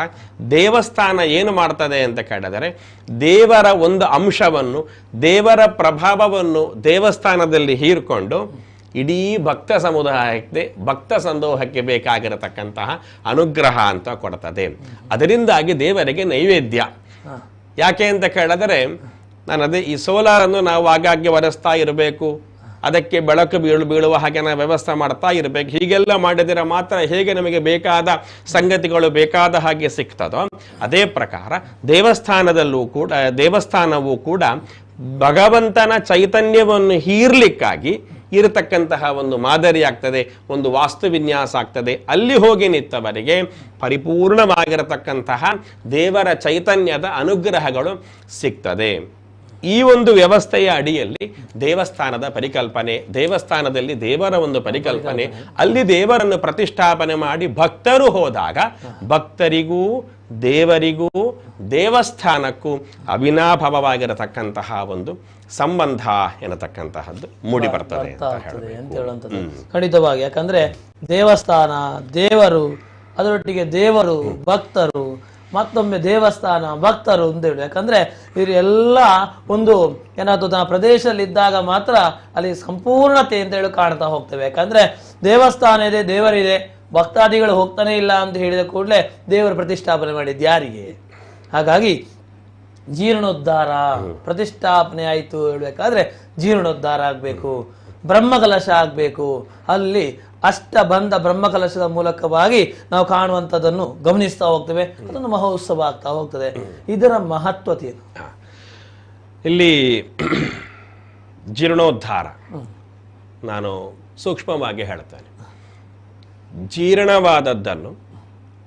ದೇವಸ್ಥಾನ ಏನು ಮಾಡ್ತದೆ ಅಂತ ಕೇಳಿದರೆ, ದೇವರ ಒಂದು ಅಂಶವನ್ನು, ದೇವರ ಪ್ರಭಾವವನ್ನು ದೇವಸ್ಥಾನದಲ್ಲಿ ಹೀರಿಕೊಂಡು ಇಡೀ ಭಕ್ತ ಸಂದೋಹಕ್ಕೆ ಬೇಕಾಗಿರತಕ್ಕಂತಹ ಅನುಗ್ರಹ ಅಂತ ಕೊಡ್ತದೆ. ಅದರಿಂದಾಗಿ ದೇವರಿಗೆ ನೈವೇದ್ಯ. ಯಾಕೆ ಅಂತ ಕೇಳಿದರೆ, ಅದೇ ಈ ಸೋಲಾರನ್ನು ನಾವು ಆಗಾಗ್ಗೆ ಒರೆಸ್ತಾ ಇರಬೇಕು, ಅದಕ್ಕೆ ಬೆಳಕು ಬೀಳುವ ಹಾಗೆ ನಾವು ವ್ಯವಸ್ಥೆ ಮಾಡ್ತಾ ಇರಬೇಕು. ಹೀಗೆಲ್ಲ ಮಾಡಿದರೆ ಮಾತ್ರ ಹೇಗೆ ನಮಗೆ ಬೇಕಾದ ಸಂಗತಿಗಳು ಬೇಕಾದ ಹಾಗೆ ಸಿಗ್ತದೋ ಅದೇ ಪ್ರಕಾರ ದೇವಸ್ಥಾನವೂ ಕೂಡ ಭಗವಂತನ ಚೈತನ್ಯವನ್ನು ಹೀರ್ಲಿಕ್ಕಾಗಿ ಇರತಕ್ಕಂತಹ ಒಂದು ಮಾದರಿ ಆಗ್ತದೆ, ಒಂದು ವಾಸ್ತು ವಿನ್ಯಾಸ ಆಗ್ತದೆ. ಅಲ್ಲಿ ಹೋಗಿ ನಿಂತವರಿಗೆ ಪರಿಪೂರ್ಣವಾಗಿರತಕ್ಕಂತಹ ದೇವರ ಚೈತನ್ಯದ ಅನುಗ್ರಹಗಳು ಸಿಗ್ತದೆ. ಈ ಒಂದು ವ್ಯವಸ್ಥೆಯ ಅಡಿಯಲ್ಲಿ ದೇವಸ್ಥಾನದ ಪರಿಕಲ್ಪನೆ, ದೇವಸ್ಥಾನದಲ್ಲಿ ದೇವರ ಒಂದು ಪರಿಕಲ್ಪನೆ, ಅಲ್ಲಿ ದೇವರನ್ನು ಪ್ರತಿಷ್ಠಾಪನೆ ಮಾಡಿ ಭಕ್ತರು ಹೋದಾಗ ಭಕ್ತರಿಗೂ ದೇವರಿಗೂ ದೇವಸ್ಥಾನಕ್ಕೂ ಅವಿನಾಭಾವವಾಗಿರತಕ್ಕಂತಹ ಒಂದು ಸಂಬಂಧ ಎನ್ನತಕ್ಕಂತಹದ್ದು ಮೂಡಿ ಬರ್ತದೆ ಅಂತ ಹೇಳುವಂಥದ್ದು ಖಂಡಿತವಾಗಿ. ಯಾಕಂದ್ರೆ ದೇವಸ್ಥಾನ, ದೇವರು, ಅದರೊಟ್ಟಿಗೆ ದೇವರು, ಭಕ್ತರು, ಮತ್ತೊಮ್ಮೆ ದೇವಸ್ಥಾನ, ಭಕ್ತರು ಅಂತ ಹೇಳಿ. ಯಾಕಂದ್ರೆ ಇವರೆಲ್ಲ ಒಂದು ಏನಾದ್ರು ತನ್ನ ಪ್ರದೇಶದಲ್ಲಿ ಇದ್ದಾಗ ಮಾತ್ರ ಅಲ್ಲಿ ಸಂಪೂರ್ಣತೆ ಅಂತ ಹೇಳಿ ಕಾಣ್ತಾ ಹೋಗ್ತೇವೆ. ಯಾಕಂದ್ರೆ ದೇವಸ್ಥಾನ ಇದೆ, ದೇವರಿದೆ, ಭಕ್ತಾದಿಗಳು ಹೋಗ್ತಾನೆ ಇಲ್ಲ ಅಂತ ಹೇಳಿದ ಕೂಡಲೇ ದೇವರು ಪ್ರತಿಷ್ಠಾಪನೆ ಮಾಡಿದ್ದು ಯಾರಿಗೆ? ಹಾಗಾಗಿ ಜೀರ್ಣೋದ್ಧಾರ, ಪ್ರತಿಷ್ಠಾಪನೆ ಆಯಿತು ಹೇಳ್ಬೇಕಾದ್ರೆ ಜೀರ್ಣೋದ್ಧಾರ ಆಗಬೇಕು, ಬ್ರಹ್ಮಕಲಶ ಆಗಬೇಕು. ಅಲ್ಲಿ ಅಷ್ಟಬಂಧ ಬ್ರಹ್ಮಕಲಶದ ಮೂಲಕವಾಗಿ ನಾವು ಕಾಣುವಂಥದ್ದನ್ನು ಗಮನಿಸ್ತಾ ಹೋಗ್ತೇವೆ. ಅದೊಂದು ಮಹೋತ್ಸವ ಆಗ್ತಾ ಹೋಗ್ತದೆ. ಇದರ ಮಹತ್ವತೆ ಏನು? ಇಲ್ಲಿ ಜೀರ್ಣೋದ್ಧಾರ ನಾನು ಸೂಕ್ಷ್ಮವಾಗಿ ಹೇಳ್ತೇನೆ. ಜೀರ್ಣವಾದದ್ದನ್ನು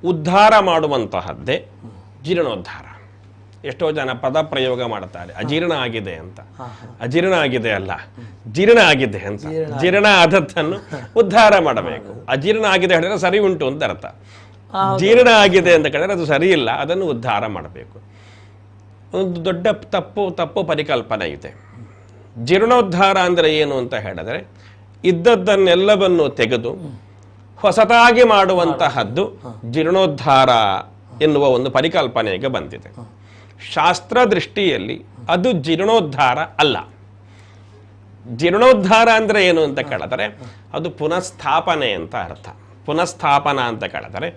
ಉದ್ಧಾರ ಮಾಡುವಂತಹದ್ದೇ ಜೀರ್ಣೋದ್ಧಾರ. ಎಷ್ಟೋ ಜನ ಪದ ಪ್ರಯೋಗ ಮಾಡ್ತಾರೆ, ಅಜೀರ್ಣ ಆಗಿದೆ ಅಂತ. ಅಜೀರ್ಣ ಆಗಿದೆ ಅಲ್ಲ, ಜೀರ್ಣ ಆಗಿದೆ ಅಂತ. ಜೀರ್ಣ ಆದದ್ದನ್ನು ಉದ್ಧಾರ ಮಾಡಬೇಕು. ಅಜೀರ್ಣ ಆಗಿದೆ ಹೇಳಿದ್ರೆ ಸರಿ ಉಂಟು ಅಂತ ಅರ್ಥ. ಜೀರ್ಣ ಆಗಿದೆ ಅಂತ ಹೇಳಿದ್ರೆ ಅದು ಸರಿ ಇಲ್ಲ, ಅದನ್ನು ಉದ್ಧಾರ ಮಾಡಬೇಕು. ಒಂದು ದೊಡ್ಡ ತಪ್ಪು ಪರಿಕಲ್ಪನೆ ಇದೆ. ಜೀರ್ಣೋದ್ಧಾರ ಅಂದರೆ ಏನು ಅಂತ ಹೇಳಿದ್ರೆ, ಇದ್ದದ್ದನ್ನೆಲ್ಲವನ್ನು ತೆಗೆದು ಹೊಸತಾಗಿ ಮಾಡುವಂತಹದ್ದು ಜೀರ್ಣೋದ್ಧಾರ ಎನ್ನುವ ಒಂದು ಪರಿಕಲ್ಪನೆಗೆ ಬಂದಿದೆ. ಶಾಸ್ತ್ರ ದೃಷ್ಟಿಯಲ್ಲಿ ಅದು ಜೀರ್ಣೋದ್ಧಾರ ಅಲ್ಲ. ಜೀರ್ಣೋದ್ಧಾರ ಅಂದ್ರೆ ಏನು ಅಂತ ಕೇಳಿದರೆ ಅದು ಪುನಃಸ್ಥಾಪನೆ ಅಂತ ಅರ್ಥ. ಪುನಃಸ್ಥಾಪನ ಅಂತ ಕೇಳಿದರೆ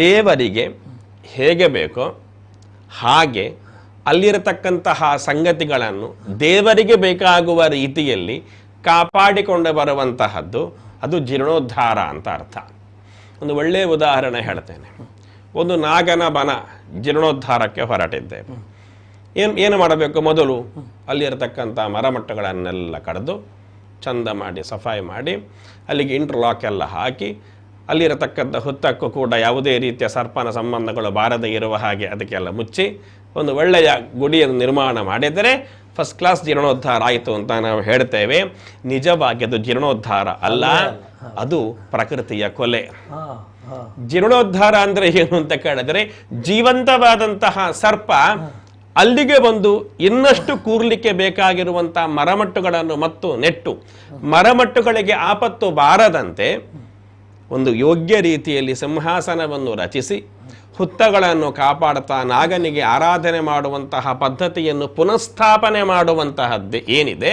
ದೇವರಿಗೆ ಹೇಗೆ ಬೇಕೋ ಹಾಗೆ ಅಲ್ಲಿರತಕ್ಕಂತಹ ಸಂಗತಿಗಳನ್ನು ದೇವರಿಗೆ ಬೇಕಾಗುವ ರೀತಿಯಲ್ಲಿ ಕಾಪಾಡಿಕೊಂಡು ಬರುವಂತಹದ್ದು ಅದು ಜೀರ್ಣೋದ್ಧಾರ ಅಂತ ಅರ್ಥ. ಒಂದು ಒಳ್ಳೆಯ ಉದಾಹರಣೆ ಹೇಳ್ತೇನೆ. ಒಂದು ನಾಗನ ಬನ ಜೀರ್ಣೋದ್ಧಾರಕ್ಕೆ ಹೊರಟಿದ್ದೇವೆ. ಏನು ಮಾಡಬೇಕು? ಮೊದಲು ಅಲ್ಲಿರತಕ್ಕಂಥ ಮರಮಟ್ಟಗಳನ್ನೆಲ್ಲ ಕಡಿದು ಚಂದ ಮಾಡಿ ಸಫಾಯಿ ಮಾಡಿ ಅಲ್ಲಿಗೆ ಇಂಟರ್ಲಾಕ್ ಎಲ್ಲ ಹಾಕಿ ಅಲ್ಲಿರತಕ್ಕಂಥ ಹುತ್ತಕ್ಕೂ ಕೂಡ ಯಾವುದೇ ರೀತಿಯ ಸರ್ಪನ ಸಂಬಂಧಗಳು ಬಾರದೇ ಇರುವ ಹಾಗೆ ಅದಕ್ಕೆಲ್ಲ ಮುಚ್ಚಿ ಒಂದು ಒಳ್ಳೆಯ ಗುಡಿಯನ್ನು ನಿರ್ಮಾಣ ಮಾಡಿದರೆ ಫಸ್ಟ್ ಕ್ಲಾಸ್ ಜೀರ್ಣೋದ್ಧಾರ ಆಯಿತು ಅಂತ ನಾವು ಹೇಳ್ತೇವೆ. ನಿಜವಾಗಿ ಅದು ಜೀರ್ಣೋದ್ಧಾರ ಅಲ್ಲ, ಅದು ಪ್ರಕೃತಿಯ ಕೊಲೆ. ಜೀರ್ಣೋದ್ಧಾರ ಅಂದ್ರೆ ಏನು ಅಂತ ಕೇಳಿದ್ರೆ, ಜೀವಂತವಾದಂತಹ ಸರ್ಪ ಅಲ್ಲಿಗೆ ಬಂದು ಇನ್ನಷ್ಟು ಕೂರ್ಲಿಕ್ಕೆ ಬೇಕಾಗಿರುವಂತಹ ಮರಮಟ್ಟುಗಳನ್ನು ಮತ್ತು ನೆಟ್ಟು ಮರಮಟ್ಟುಗಳಿಗೆ ಆಪತ್ತು ಬಾರದಂತೆ ಒಂದು ಯೋಗ್ಯ ರೀತಿಯಲ್ಲಿ ಸಿಂಹಾಸನವನ್ನು ರಚಿಸಿ ಹುತ್ತಗಳನ್ನು ಕಾಪಾಡುತ್ತಾ ನಾಗನಿಗೆ ಆರಾಧನೆ ಮಾಡುವಂತಹ ಪದ್ಧತಿಯನ್ನು ಪುನಃಸ್ಥಾಪನೆ ಮಾಡುವಂತಹದ್ದೇ ಏನಿದೆ,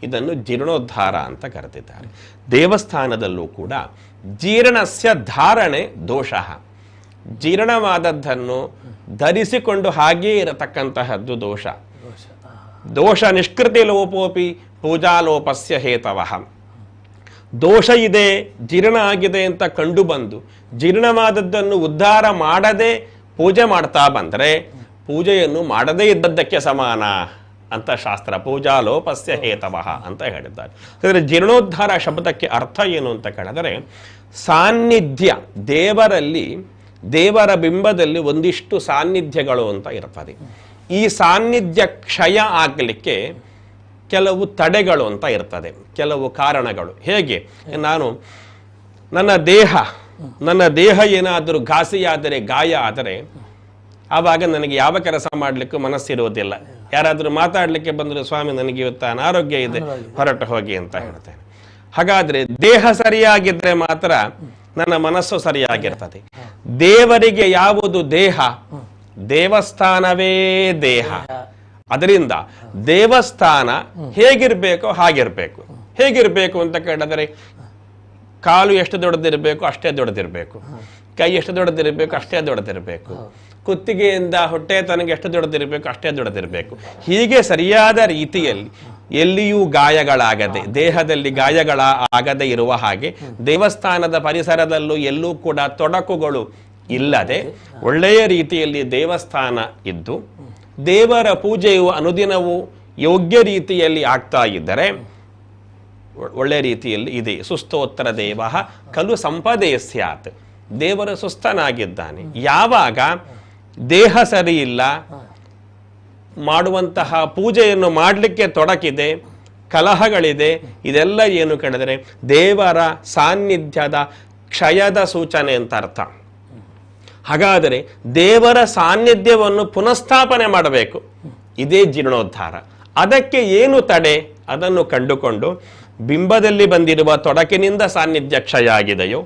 ಇದನ್ನು ಜೀರ್ಣೋದ್ಧಾರ ಅಂತ ಕರೆದಿದ್ದಾರೆ. ದೇವಸ್ಥಾನದಲ್ಲೂ ಕೂಡ ಜೀರ್ಣಸ್ಯ ಧಾರಣೆ ದೋಷ, ಜೀರ್ಣವಾದದ್ದನ್ನು ಧರಿಸಿಕೊಂಡು ಹಾಗೆಯೇ ಇರತಕ್ಕಂತಹದ್ದು ದೋಷ. ದೋಷ ನಿಷ್ಕೃತಿ ಲೋಪೋಪಿ ಪೂಜಾಲೋಪಸ್ಯ ಹೇತವಃ. ದೋಷ ಇದೆ, ಜೀರ್ಣ ಆಗಿದೆ ಅಂತ ಕಂಡು ಬಂದು ಜೀರ್ಣವಾದದ್ದನ್ನು ಉದ್ಧಾರ ಮಾಡದೆ ಪೂಜೆ ಮಾಡ್ತಾ ಬಂದರೆ ಪೂಜೆಯನ್ನು ಮಾಡದೇ ಇದ್ದದ್ದಕ್ಕೆ ಸಮಾನ ಅಂತ ಶಾಸ್ತ್ರ ಪೂಜಾಲೋಪಸ್ಯ ಹೇತವಃ ಅಂತ ಹೇಳಿದ್ದಾರೆ. ಹಾಗಾದರೆ ಜೀರ್ಣೋದ್ಧಾರ ಶಬ್ದಕ್ಕೆ ಅರ್ಥ ಏನು ಅಂತ ಕೇಳಿದರೆ, ಸಾನ್ನಿಧ್ಯ, ದೇವರಲ್ಲಿ ದೇವರ ಬಿಂಬದಲ್ಲಿ ಒಂದಿಷ್ಟು ಸಾನ್ನಿಧ್ಯಗಳು ಅಂತ ಇರ್ತದೆ. ಈ ಸಾನ್ನಿಧ್ಯ ಕ್ಷಯ ಆಗಲಿಕ್ಕೆ ಕೆಲವು ತಡೆಗಳು ಅಂತ ಇರ್ತದೆ, ಕೆಲವು ಕಾರಣಗಳು. ಹೇಗೆ, ನನ್ನ ದೇಹ ಏನಾದರೂ ಘಾಸಿಯಾದರೆ, ಗಾಯ ಆದರೆ ಆವಾಗ ನನಗೆ ಯಾವ ಕೆಲಸ ಮಾಡಲಿಕ್ಕೂ ಮನಸ್ಸಿರುವುದಿಲ್ಲ. ಯಾರಾದರೂ ಮಾತಾಡಲಿಕ್ಕೆ ಬಂದರೆ, ಸ್ವಾಮಿ ನನಗೆ ಇವತ್ತು ಅನಾರೋಗ್ಯ ಇದೆ, ಹೊರಟು ಹೋಗಿ ಅಂತ ಹೇಳ್ತೇನೆ. ಹಾಗಾದ್ರೆ ದೇಹ ಸರಿಯಾಗಿದ್ರೆ ಮಾತ್ರ ನನ್ನ ಮನಸ್ಸು ಸರಿಯಾಗಿರ್ತದೆ. ದೇವರಿಗೆ ಯಾವುದು ದೇಹ? ದೇವಸ್ಥಾನವೇ ದೇಹ. ಅದರಿಂದ ದೇವಸ್ಥಾನ ಹೇಗಿರ್ಬೇಕೋ ಹಾಗಿರ್ಬೇಕು. ಹೇಗಿರ್ಬೇಕು ಅಂತ ಕೇಳಿದರೆ, ಕಾಲು ಎಷ್ಟು ದೊಡ್ಡದಿರಬೇಕು ಅಷ್ಟೇ ದೊಡ್ಡದಿರಬೇಕು, ಕೈ ಎಷ್ಟು ದೊಡ್ಡದಿರಬೇಕು ಅಷ್ಟೇ ದೊಡ್ಡದಿರಬೇಕು, ಕುತ್ತಿಗೆಯಿಂದ ಹೊಟ್ಟೆ ತನಗೆ ಎಷ್ಟು ದೊಡ್ಡದಿರಬೇಕು ಅಷ್ಟೇ ದೊಡ್ಡದಿರಬೇಕು. ಹೀಗೆ ಸರಿಯಾದ ರೀತಿಯಲ್ಲಿ ಎಲ್ಲಿಯೂ ಗಾಯಗಳಾಗದೆ, ದೇಹದಲ್ಲಿ ಗಾಯಗಳ ಆಗದೆ ಇರುವ ಹಾಗೆ ದೇವಸ್ಥಾನದ ಪರಿಸರದಲ್ಲೂ ಎಲ್ಲೂ ಕೂಡ ತೊಡಕುಗಳು ಇಲ್ಲದೆ ಒಳ್ಳೆಯ ರೀತಿಯಲ್ಲಿ ದೇವಸ್ಥಾನ ಇದ್ದು ದೇವರ ಪೂಜೆಯು ಅನುದಿನವೂ ಯೋಗ್ಯ ರೀತಿಯಲ್ಲಿ ಆಗ್ತಾ ಇದ್ದರೆ ಒಳ್ಳೆ ರೀತಿಯಲ್ಲಿ ಇದೆ. ಸುಸ್ತೋತ್ರ ದೇವ ಖಲು ಸಂಪದೇ ಸ್ಯಾತ್. ದೇವರು ಸುಸ್ತನಾಗಿದ್ದಾನೆ. ಯಾವಾಗ ದೇಹ ಸರಿ ಇಲ್ಲ, ಮಾಡುವಂತಹ ಪೂಜೆಯನ್ನು ಮಾಡಲಿಕ್ಕೆ ತೊಡಕಿದೆ, ಕಲಹಗಳಿದೆ, ಇದೆಲ್ಲ ಏನು ಕೇಳಿದರೆ ದೇವರ ಸಾನ್ನಿಧ್ಯದ ಕ್ಷಯದ ಸೂಚನೆ ಅಂತ ಅರ್ಥ. ಹಾಗಾದರೆ ದೇವರ ಸಾನ್ನಿಧ್ಯವನ್ನು ಪುನಃಸ್ಥಾಪನೆ ಮಾಡಬೇಕು, ಇದೇ ಜೀರ್ಣೋದ್ಧಾರ. ಅದಕ್ಕೆ ಏನು ತಡೆ? ಅದನ್ನು ಕಂಡುಕೊಂಡು ಬಿಂಬದಲ್ಲಿ ಬಂದಿರುವ ತೊಡಕಿನಿಂದ ಸಾನ್ನಿಧ್ಯ ಕ್ಷಯ ಆಗಿದೆಯೋ,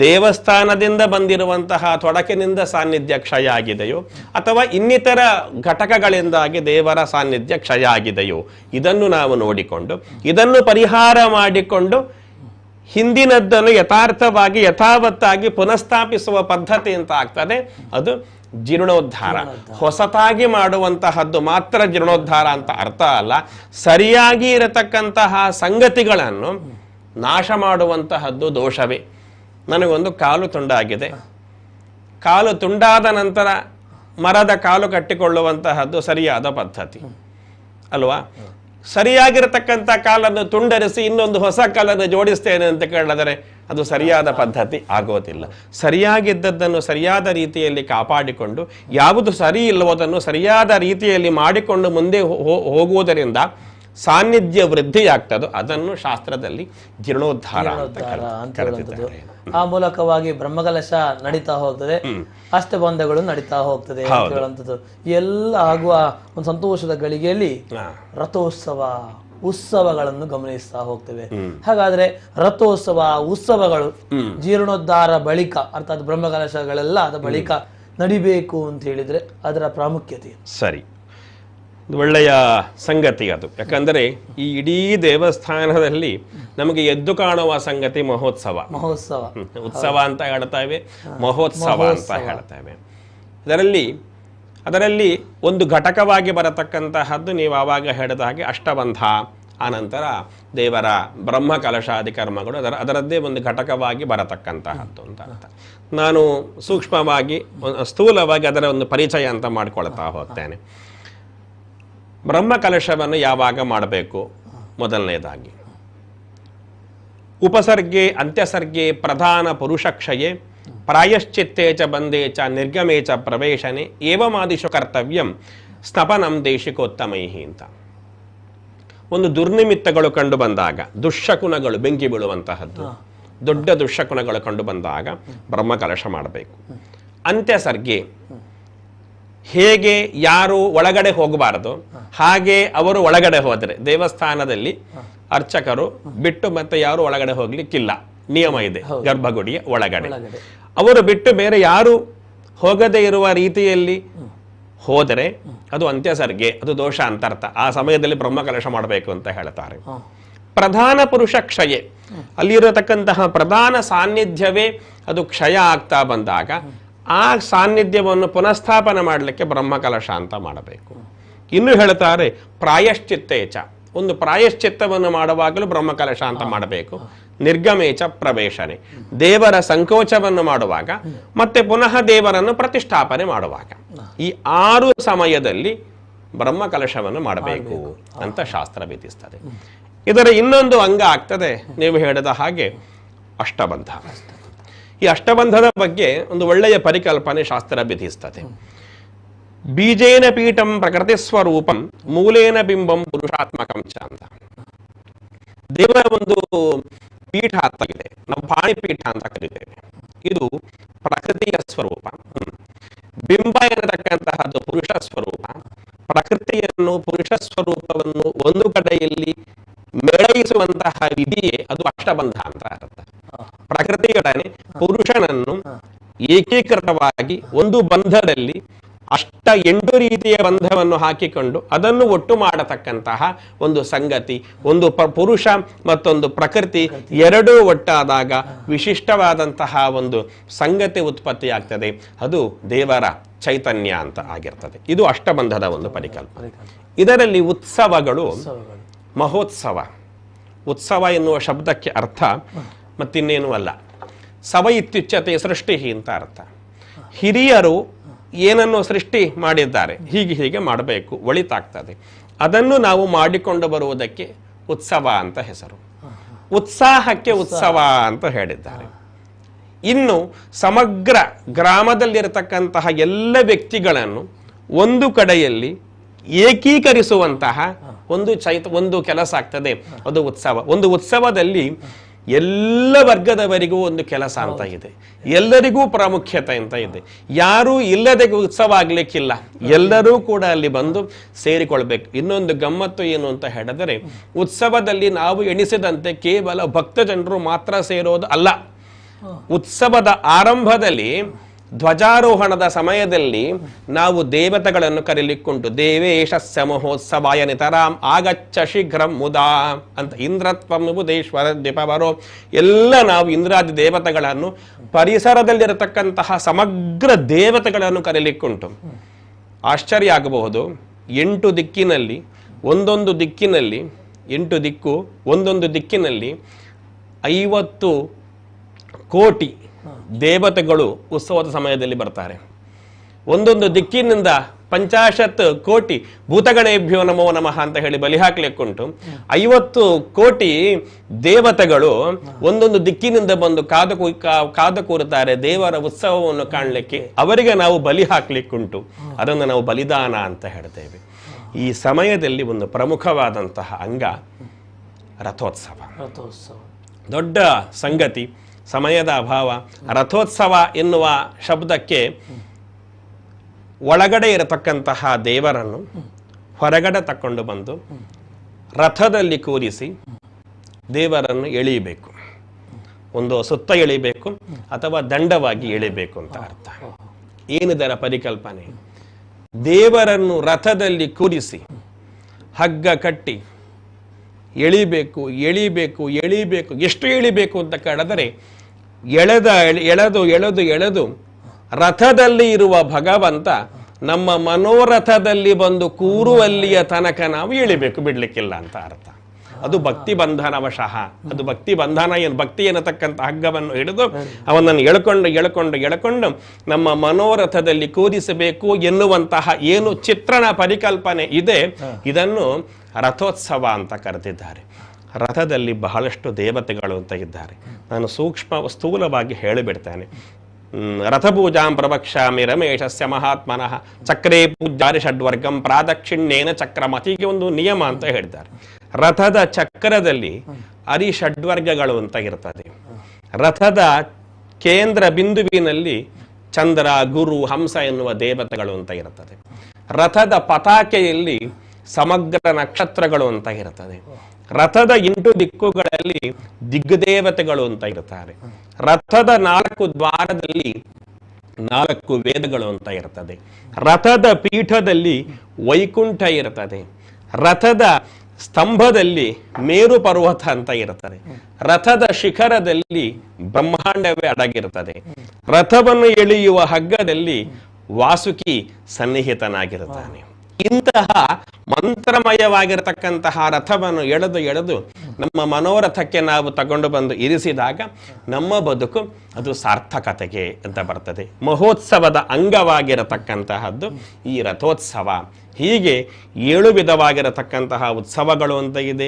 ದೇವಸ್ಥಾನದಿಂದ ಬಂದಿರುವಂತಹ ತೊಡಕಿನಿಂದ ಸಾನ್ನಿಧ್ಯ ಕ್ಷಯ ಆಗಿದೆಯೋ, ಅಥವಾ ಇನ್ನಿತರ ಘಟಕಗಳಿಂದಾಗಿ ದೇವರ ಸಾನ್ನಿಧ್ಯ ಕ್ಷಯ ಆಗಿದೆಯೋ, ಇದನ್ನು ನಾವು ನೋಡಿಕೊಂಡು ಇದನ್ನು ಪರಿಹಾರ ಮಾಡಿಕೊಂಡು ಹಿಂದಿನದ್ದನ್ನು ಯಥಾರ್ಥವಾಗಿ ಯಥಾವತ್ತಾಗಿ ಪುನಃಸ್ಥಾಪಿಸುವ ಪದ್ಧತಿ ಅಂತ ಆಗ್ತದೆ. ಅದು ಜೀರ್ಣೋದ್ಧಾರ. ಹೊಸತಾಗಿ ಮಾಡುವಂತಹದ್ದು ಮಾತ್ರ ಜೀರ್ಣೋದ್ಧಾರ ಅಂತ ಅರ್ಥ ಅಲ್ಲ. ಸರಿಯಾಗಿ ಇರತಕ್ಕಂತಹ ಸಂಗತಿಗಳನ್ನು ನಾಶ ಮಾಡುವಂತಹದ್ದು ದೋಷವೇ. ನನಗೊಂದು ಕಾಲು ತುಂಡಾಗಿದೆ, ಕಾಲು ತುಂಡಾದ ನಂತರ ಮರದ ಕಾಲು ಕಟ್ಟಿಕೊಳ್ಳುವಂತಹದ್ದು ಸರಿಯಾದ ಪದ್ಧತಿ ಅಲ್ವಾ? ಸರಿಯಾಗಿರತಕ್ಕಂಥ ಕಾಲನ್ನು ತುಂಡರಿಸಿ ಇನ್ನೊಂದು ಹೊಸ ಕಾಲನ್ನು ಜೋಡಿಸ್ತೇನೆ ಅಂತ ಕೇಳಿದರೆ ಅದು ಸರಿಯಾದ ಪದ್ಧತಿ ಆಗೋದಿಲ್ಲ. ಸರಿಯಾಗಿದ್ದದ್ದನ್ನು ಸರಿಯಾದ ರೀತಿಯಲ್ಲಿ ಕಾಪಾಡಿಕೊಂಡು ಯಾವುದು ಸರಿ ಇಲ್ಲವೋದನ್ನು ಸರಿಯಾದ ರೀತಿಯಲ್ಲಿ ಮಾಡಿಕೊಂಡು ಮುಂದೆ ಹೋಗುವುದರಿಂದ ಸಾನ್ನಿಧ್ಯ ವೃದ್ಧಿಯಾಗ್ತದೋ ಅದನ್ನು ಶಾಸ್ತ್ರದಲ್ಲಿ ಜೀರ್ಣೋದ್ಧಾರ ಅಂತ ಕರೆದಿದ್ದಾರೆ. ಆ ಮೂಲಕವಾಗಿ ಬ್ರಹ್ಮಕಲಶ ನಡೀತಾ ಹೋಗ್ತದೆ, ಅಷ್ಟಬಂಧಗಳು ನಡೀತಾ ಹೋಗ್ತದೆ ಅಂತ ಹೇಳುವಂಥದ್ದು. ಎಲ್ಲ ಆಗುವ ಒಂದು ಸಂತೋಷದ ಗಳಿಗೆಯಲ್ಲಿ ರಥೋತ್ಸವ ಉತ್ಸವಗಳನ್ನು ಗಮನಿಸ್ತಾ ಹೋಗ್ತೇವೆ. ಹಾಗಾದ್ರೆ ರಥೋತ್ಸವ ಉತ್ಸವಗಳು ಜೀರ್ಣೋದ್ಧಾರ ಬಳಿಕ, ಅರ್ಥಾತ್ ಬ್ರಹ್ಮಕಲಶಗಳೆಲ್ಲ ಅದ ಬಳಿಕ ನಡಿಬೇಕು ಅಂತ ಹೇಳಿದ್ರೆ ಅದರ ಪ್ರಾಮುಖ್ಯತೆ ಸರಿ, ಒಳ್ಳೆಯ ಸಂಗತಿ ಅದು. ಯಾಕಂದರೆ ಈ ಇಡೀ ದೇವಸ್ಥಾನದಲ್ಲಿ ನಮಗೆ ಎದ್ದು ಕಾಣುವ ಸಂಗತಿ ಮಹೋತ್ಸವ. ಉತ್ಸವ ಅಂತ ಹೇಳ್ತೇವೆ, ಮಹೋತ್ಸವ ಅಂತ ಹೇಳ್ತೇವೆ. ಅದರಲ್ಲಿ ಒಂದು ಘಟಕವಾಗಿ ಬರತಕ್ಕಂತಹದ್ದು ನೀವು ಆವಾಗ ಹೇಳಿದ ಹಾಗೆ ಅಷ್ಟಬಂಧ, ಆನಂತರ ದೇವರ ಬ್ರಹ್ಮ ಕಲಶಾದಿ ಕರ್ಮಗಳು ಅದರದ್ದೇ ಒಂದು ಘಟಕವಾಗಿ ಬರತಕ್ಕಂತಹದ್ದು ಅಂತ ಅರ್ಥ. ನಾನು ಸೂಕ್ಷ್ಮವಾಗಿ ಸ್ಥೂಲವಾಗಿ ಅದರ ಒಂದು ಪರಿಚಯ ಅಂತ ಮಾಡಿಕೊಳ್ತಾ ಹೋಗ್ತೇನೆ. ಬ್ರಹ್ಮ ಕಲಶವನ್ನು ಯಾವಾಗ ಮಾಡಬೇಕು? ಮೊದಲನೇದಾಗಿ ಉಪಸರ್ಗೆ ಅಂತ್ಯಸರ್ಗೆ ಪ್ರಧಾನ ಪುರುಷಕ್ಷಯೇ ಪ್ರಾಯಶ್ಚಿತ್ತೇ ಚ ಬಂದೇ ಚ ನಿರ್ಗಮೇ ಚ ಪ್ರವೇಶನೆ ಏವಮಾದಿಶು ಕರ್ತವ್ಯಂ ಸ್ತಪನಂ ದೇಶಿಕೋತ್ತಮೈಹಿ ಅಂತ. ಒಂದು ದುರ್ನಿಮಿತ್ತಗಳು ಕಂಡು ಬಂದಾಗ, ದುಶ್ಶಕುನಗಳು ಬೆಂಕಿ ಬೀಳುವಂತಹದ್ದು, ದೊಡ್ಡ ದುಶ್ಶಕುನಗಳು ಕಂಡು ಬಂದಾಗ ಬ್ರಹ್ಮಕಲಶ ಮಾಡಬೇಕು. ಅಂತ್ಯಸರ್ಗೆ ಹೇಗೆ ಯಾರು ಒಳಗಡೆ ಹೋಗಬಾರದು ಹಾಗೆ ಅವರು ಒಳಗಡೆ ಹೋದರೆ ದೇವಸ್ಥಾನದಲ್ಲಿ ಅರ್ಚಕರು ಬಿಟ್ಟು ಮತ್ತೆ ಯಾರು ಒಳಗಡೆ ಹೋಗ್ಲಿಕ್ಕಿಲ್ಲ, ನಿಯಮ ಇದೆ. ಗರ್ಭಗುಡಿಯ ಒಳಗಡೆ ಅವರು ಬಿಟ್ಟು ಬೇರೆ ಯಾರು ಹೋಗದೇ ಇರುವ ರೀತಿಯಲ್ಲಿ ಹೋದರೆ ಅದು ಅಂತ್ಯಸರ್ಗೆ, ಅದು ದೋಷ ಅಂತರ್ಥ. ಆ ಸಮಯದಲ್ಲಿ ಬ್ರಹ್ಮಕಲಶ ಮಾಡಬೇಕು ಅಂತ ಹೇಳ್ತಾರೆ. ಪ್ರಧಾನ ಪುರುಷ ಕ್ಷಯೆ, ಅಲ್ಲಿರತಕ್ಕಂತಹ ಪ್ರಧಾನ ಸಾನ್ನಿಧ್ಯವೇ ಅದು ಕ್ಷಯ ಆಗ್ತಾ ಬಂದಾಗ ಆ ಸಾನ್ನಿಧ್ಯವನ್ನು ಪುನಃಸ್ಥಾಪನೆ ಮಾಡಲಿಕ್ಕೆ ಬ್ರಹ್ಮಕಲಶ ಅಂತ ಮಾಡಬೇಕು. ಇನ್ನು ಹೇಳ್ತಾರೆ ಪ್ರಾಯಶ್ಚಿತ್ತೇಚ, ಒಂದು ಪ್ರಾಯಶ್ಚಿತ್ತವನ್ನು ಮಾಡುವಾಗಲೂ ಬ್ರಹ್ಮಕಲಶ ಅಂತ ಮಾಡಬೇಕು. ನಿರ್ಗಮೇಚ ಪ್ರವೇಶನೆ, ದೇವರ ಸಂಕೋಚವನ್ನು ಮಾಡುವಾಗ ಮತ್ತೆ ಪುನಃ ದೇವರನ್ನು ಪ್ರತಿಷ್ಠಾಪನೆ ಮಾಡುವಾಗ ಈ 6 ಸಮಯದಲ್ಲಿ ಬ್ರಹ್ಮಕಲಶವನ್ನು ಮಾಡಬೇಕು ಅಂತ ಶಾಸ್ತ್ರ ವಿಧಿಸ್ತದೆ. ಇದರ ಇನ್ನೊಂದು ಅಂಗ ಆಗ್ತದೆ ನೀವು ಹೇಳಿದ ಹಾಗೆ ಅಷ್ಟಬಂಧ. ಈ ಅಷ್ಟಬಂಧದ ಬಗ್ಗೆ ಒಂದು ಒಳ್ಳೆಯ ಪರಿಕಲ್ಪನೆ ಶಾಸ್ತ್ರ ವಿಧಿಸ್ತದೆ. ಬೀಜೇನ ಪೀಠಂ ಪ್ರಕೃತಿ ಸ್ವರೂಪಂ ಮೂಲೇನ ಬಿಂಬಂ ಪುರುಷಾತ್ಮಕಂ ಚ ಅಂತ. ದೇವರ ಒಂದು ಪೀಠ ಅಂತ ಇದೆ, ನಾವು ಪಾಣಿಪೀಠ ಅಂತ ಕರೀತೇವೆ. ಇದು ಪ್ರಕೃತಿಯ ಸ್ವರೂಪ. ಬಿಂಬ ಎನ್ನತಕ್ಕಂತಹದ್ದು ಪುರುಷ ಸ್ವರೂಪ. ಪ್ರಕೃತಿಯನ್ನು ಪುರುಷ ಸ್ವರೂಪವನ್ನು ಒಂದು ಕಡೆಯಲ್ಲಿ ಮೇಳೈಸುವಂತಹ ವಿಧಿಯೇ ಅದು ಅಷ್ಟಬಂಧ ಅಂತ ಅರ್ಥ. ಪ್ರಕೃತಿಯೊಡನೆ ಪುರುಷನನ್ನು ಏಕೀಕೃತವಾಗಿ ಒಂದು ಬಂಧದಲ್ಲಿ 8 ರೀತಿಯ ಬಂಧವನ್ನು ಹಾಕಿಕೊಂಡು ಅದನ್ನು ಒಟ್ಟು ಮಾಡತಕ್ಕಂತಹ ಒಂದು ಸಂಗತಿ, ಒಂದು ಪುರುಷ ಮತ್ತೊಂದು ಪ್ರಕೃತಿ ಎರಡೂ ಒಟ್ಟಾದಾಗ ವಿಶಿಷ್ಟವಾದಂತಹ ಒಂದು ಸಂಗತಿ ಉತ್ಪತ್ತಿ ಆಗ್ತದೆ. ಅದು ದೇವರ ಚೈತನ್ಯ ಅಂತ ಆಗಿರ್ತದೆ. ಇದು ಅಷ್ಟಬಂಧದ ಒಂದು ಪರಿಕಲ್ಪನೆ. ಇದರಲ್ಲಿ ಉತ್ಸವಗಳು, ಮಹೋತ್ಸವ, ಉತ್ಸವ ಎನ್ನುವ ಶಬ್ದಕ್ಕೆ ಅರ್ಥ ಮತ್ತಿನ್ನೇನೂ ಅಲ್ಲ, ಸವ ಇತ್ಯುಚ್ಯತೆ ಸೃಷ್ಟಿ ಅಂತ ಅರ್ಥ. ಹಿರಿಯರು ಏನನ್ನು ಸೃಷ್ಟಿ ಮಾಡಿದ್ದಾರೆ, ಹೀಗೆ ಮಾಡಬೇಕು, ಒಳಿತಾಗ್ತದೆ, ಅದನ್ನು ನಾವು ಮಾಡಿಕೊಂಡು ಬರುವುದಕ್ಕೆ ಉತ್ಸವ ಅಂತ ಹೆಸರು. ಉತ್ಸಾಹಕ್ಕೆ ಉತ್ಸವ ಅಂತ ಹೇಳಿದ್ದಾರೆ. ಇನ್ನು ಸಮಗ್ರ ಗ್ರಾಮದಲ್ಲಿರತಕ್ಕಂತಹ ಎಲ್ಲ ವ್ಯಕ್ತಿಗಳನ್ನು ಒಂದು ಕಡೆಯಲ್ಲಿ ಏಕೀಕರಿಸುವಂತಹ ಒಂದು ಕೆಲಸ ಆಗ್ತದೆ, ಅದು ಉತ್ಸವ. ಒಂದು ಉತ್ಸವದಲ್ಲಿ ಎಲ್ಲ ವರ್ಗದವರಿಗೂ ಒಂದು ಕೆಲಸ ಅಂತ ಇದೆ, ಎಲ್ಲರಿಗೂ ಪ್ರಾಮುಖ್ಯತೆ ಅಂತ ಇದೆ. ಯಾರೂ ಇಲ್ಲದೆ ಉತ್ಸವ ಆಗ್ಲಿಕ್ಕಿಲ್ಲ, ಎಲ್ಲರೂ ಕೂಡ ಅಲ್ಲಿ ಬಂದು ಸೇರಿಕೊಳ್ಬೇಕು. ಇನ್ನೊಂದು ಗಮ್ಮತ್ತು ಏನು ಅಂತ ಹೇಳಿದರೆ, ಉತ್ಸವದಲ್ಲಿ ನಾವು ಎಣಿಸಿದಂತೆ ಕೇವಲ ಭಕ್ತ ಜನರು ಮಾತ್ರ ಸೇರೋದು ಅಲ್ಲ. ಉತ್ಸವದ ಆರಂಭದಲ್ಲಿ ಧ್ವಜಾರೋಹಣದ ಸಮಯದಲ್ಲಿ ನಾವು ದೇವತೆಗಳನ್ನು ಕರೀಲಿಕ್ಕುಂಟು. ದೇವೇಶಸ್ಯ ಮಹೋತ್ಸವಾಯ ನಿತರಾಂ ಆಗಚ್ಚ ಶೀಘ್ರಂ ಮುದಾ ಅಂತ. ಇಂದ್ರತ್ವಂ ಬುಧೇಶ್ವರ ದ್ವಿಪವರೋ, ಎಲ್ಲ ನಾವು ಇಂದ್ರಾದಿ ದೇವತೆಗಳನ್ನು, ಪರಿಸರದಲ್ಲಿರತಕ್ಕಂತಹ ಸಮಗ್ರ ದೇವತೆಗಳನ್ನು ಕರೀಲಿಕ್ಕುಂಟು. ಆಶ್ಚರ್ಯ ಆಗಬಹುದು, 8 ದಿಕ್ಕಿನಲ್ಲಿ ಒಂದೊಂದು ದಿಕ್ಕಿನಲ್ಲಿ 8 ದಿಕ್ಕು, ಒಂದೊಂದು ದಿಕ್ಕಿನಲ್ಲಿ 50 ಕೋಟಿ ದೇವತೆಗಳು ಉತ್ಸವದ ಸಮಯದಲ್ಲಿ ಬರ್ತಾರೆ. ಒಂದೊಂದು ದಿಕ್ಕಿನಿಂದ 50 ಕೋಟಿ ಭೂತಗಣೇಭ್ಯೋ ನಮೋ ನಮಃ ಅಂತ ಹೇಳಿ ಬಲಿ ಹಾಕ್ಲಿಕ್ಕುಂಟು. 50 ಕೋಟಿ ದೇವತೆಗಳು ಒಂದೊಂದು ದಿಕ್ಕಿನಿಂದ ಬಂದು ಕಾದು ಕೂರುತ್ತಾರೆ ದೇವರ ಉತ್ಸವವನ್ನು ಕಾಣಲಿಕ್ಕೆ. ಅವರಿಗೆ ನಾವು ಬಲಿ ಹಾಕ್ಲಿಕ್ಕುಂಟು, ಅದನ್ನು ನಾವು ಬಲಿದಾನ ಅಂತ ಹೇಳ್ತೇವೆ. ಈ ಸಮಯದಲ್ಲಿ ಒಂದು ಪ್ರಮುಖವಾದಂತಹ ಅಂಗ ರಥೋತ್ಸವ. ದೊಡ್ಡ ಸಂಗತಿ, ಸಮಯದ ಅಭಾವ. ರಥೋತ್ಸವ ಎನ್ನುವ ಶಬ್ದಕ್ಕೆ ಒಳಗಡೆ ಇರತಕ್ಕಂತಹ ದೇವರನ್ನು ಹೊರಗಡೆ ತಕ್ಕೊಂಡು ಬಂದು ರಥದಲ್ಲಿ ಕೂರಿಸಿ ದೇವರನ್ನು ಎಳೆಯಬೇಕು. ಒಂದು ಸುತ್ತ ಎಳಿಬೇಕು ಅಥವಾ ದಂಡವಾಗಿ ಎಳಿಬೇಕು ಅಂತ ಅರ್ಥ. ಏನಿದರ ಪರಿಕಲ್ಪನೆ? ದೇವರನ್ನು ರಥದಲ್ಲಿ ಕೂರಿಸಿ ಹಗ್ಗ ಕಟ್ಟಿ ಎಳಿಬೇಕು, ಎಳಿಬೇಕು, ಎಳಿಬೇಕು. ಎಷ್ಟು ಎಳಿಬೇಕು ಅಂತ ಕೇಳಿದರೆ, ಎಳೆದು ರಥದಲ್ಲಿ ಇರುವ ಭಗವಂತ ನಮ್ಮ ಮನೋರಥದಲ್ಲಿ ಬಂದು ಕೂರುವಲ್ಲಿಯ ತನಕ ನಾವು ಎಳಿಬೇಕು, ಬಿಡ್ಲಿಕ್ಕಿಲ್ಲ ಅಂತ ಅರ್ಥ. ಅದು ಭಕ್ತಿ ಬಂಧನವಶಃ. ಅದು ಭಕ್ತಿ ಬಂಧನ, ಏನು ಭಕ್ತಿ ಎನ್ನತಕ್ಕಂಥ ಹಗ್ಗವನ್ನು ಹಿಡಿದು ಅವನನ್ನು ಎಳ್ಕೊಂಡು ನಮ್ಮ ಮನೋರಥದಲ್ಲಿ ಕೂರಿಸಬೇಕು ಎನ್ನುವಂತಹ ಏನು ಚಿತ್ರಣ ಪರಿಕಲ್ಪನೆ ಇದೆ, ಇದನ್ನು ರಥೋತ್ಸವ ಅಂತ ಕರೆದಿದ್ದಾರೆ. ರಥದಲ್ಲಿ ಬಹಳಷ್ಟು ದೇವತೆಗಳು ಅಂತ ಇದ್ದಾರೆ. ನಾನು ಸ್ಥೂಲವಾಗಿ ಹೇಳಿಬಿಡ್ತೇನೆ. ರಥಪೂಜಾಂ ಪ್ರವಕ್ಷ್ಯಾಮಿ ರಮೇಶಸ್ಯ ಮಹಾತ್ಮನಃ ಚಕ್ರೇ ಪೂಜಾರಿ ಷಡ್ವರ್ಗಂ ಪ್ರಾದಕ್ಷಿಣ್ಯೇನ ಚಕ್ರಮತಿಗೆ ಒಂದು ನಿಯಮ ಅಂತ ಹೇಳಿದ್ದಾರೆ. ರಥದ ಚಕ್ರದಲ್ಲಿ ಅರಿಷಡ್ವರ್ಗಗಳು ಅಂತ ಇರ್ತದೆ. ರಥದ ಕೇಂದ್ರ ಬಿಂದುವಿನಲ್ಲಿ ಚಂದ್ರ, ಗುರು, ಹಂಸ ಎನ್ನುವ ದೇವತೆಗಳು ಅಂತ ಇರುತ್ತದೆ. ರಥದ ಪತಾಕೆಯಲ್ಲಿ ಸಮಗ್ರ ನಕ್ಷತ್ರಗಳು ಅಂತ ಇರುತ್ತದೆ. ರಥದ 8 ದಿಕ್ಕುಗಳಲ್ಲಿ ದಿಗ್ದೇವತೆಗಳು ಅಂತ ಇರುತ್ತಾರೆ. ರಥದ 4 ದ್ವಾರದಲ್ಲಿ 4 ವೇದಗಳು ಅಂತ ಇರ್ತದೆ. ರಥದ ಪೀಠದಲ್ಲಿ ವೈಕುಂಠ ಇರ್ತದೆ. ರಥದ ಸ್ತಂಭದಲ್ಲಿ ಮೇರು ಪರ್ವತ ಅಂತ ಇರ್ತದೆ. ರಥದ ಶಿಖರದಲ್ಲಿ ಬ್ರಹ್ಮಾಂಡವೇ ಅಡಗಿರ್ತದೆ. ರಥವನ್ನು ಎಳೆಯುವ ಹಗ್ಗದಲ್ಲಿ ವಾಸುಕಿ ಸನ್ನಿಹಿತನಾಗಿರುತ್ತಾನೆ. ಇಂತಹ ಮಂತ್ರಮಯವಾಗಿರತಕ್ಕಂತಹ ರಥವನ್ನು ಎಳೆದು ನಮ್ಮ ಮನೋರಥಕ್ಕೆ ನಾವು ತಗೊಂಡು ಬಂದು ಇರಿಸಿದಾಗ ನಮ್ಮ ಬದುಕು ಅದು ಸಾರ್ಥಕತೆಗೆ ಅಂತ ಬರ್ತದೆ. ಮಹೋತ್ಸವದ ಅಂಗವಾಗಿರತಕ್ಕಂತಹದ್ದು ಈ ರಥೋತ್ಸವ. ಹೀಗೆ 7 ವಿಧವಾಗಿರತಕ್ಕಂತಹ ಉತ್ಸವಗಳು ಅಂತ ಇದೆ.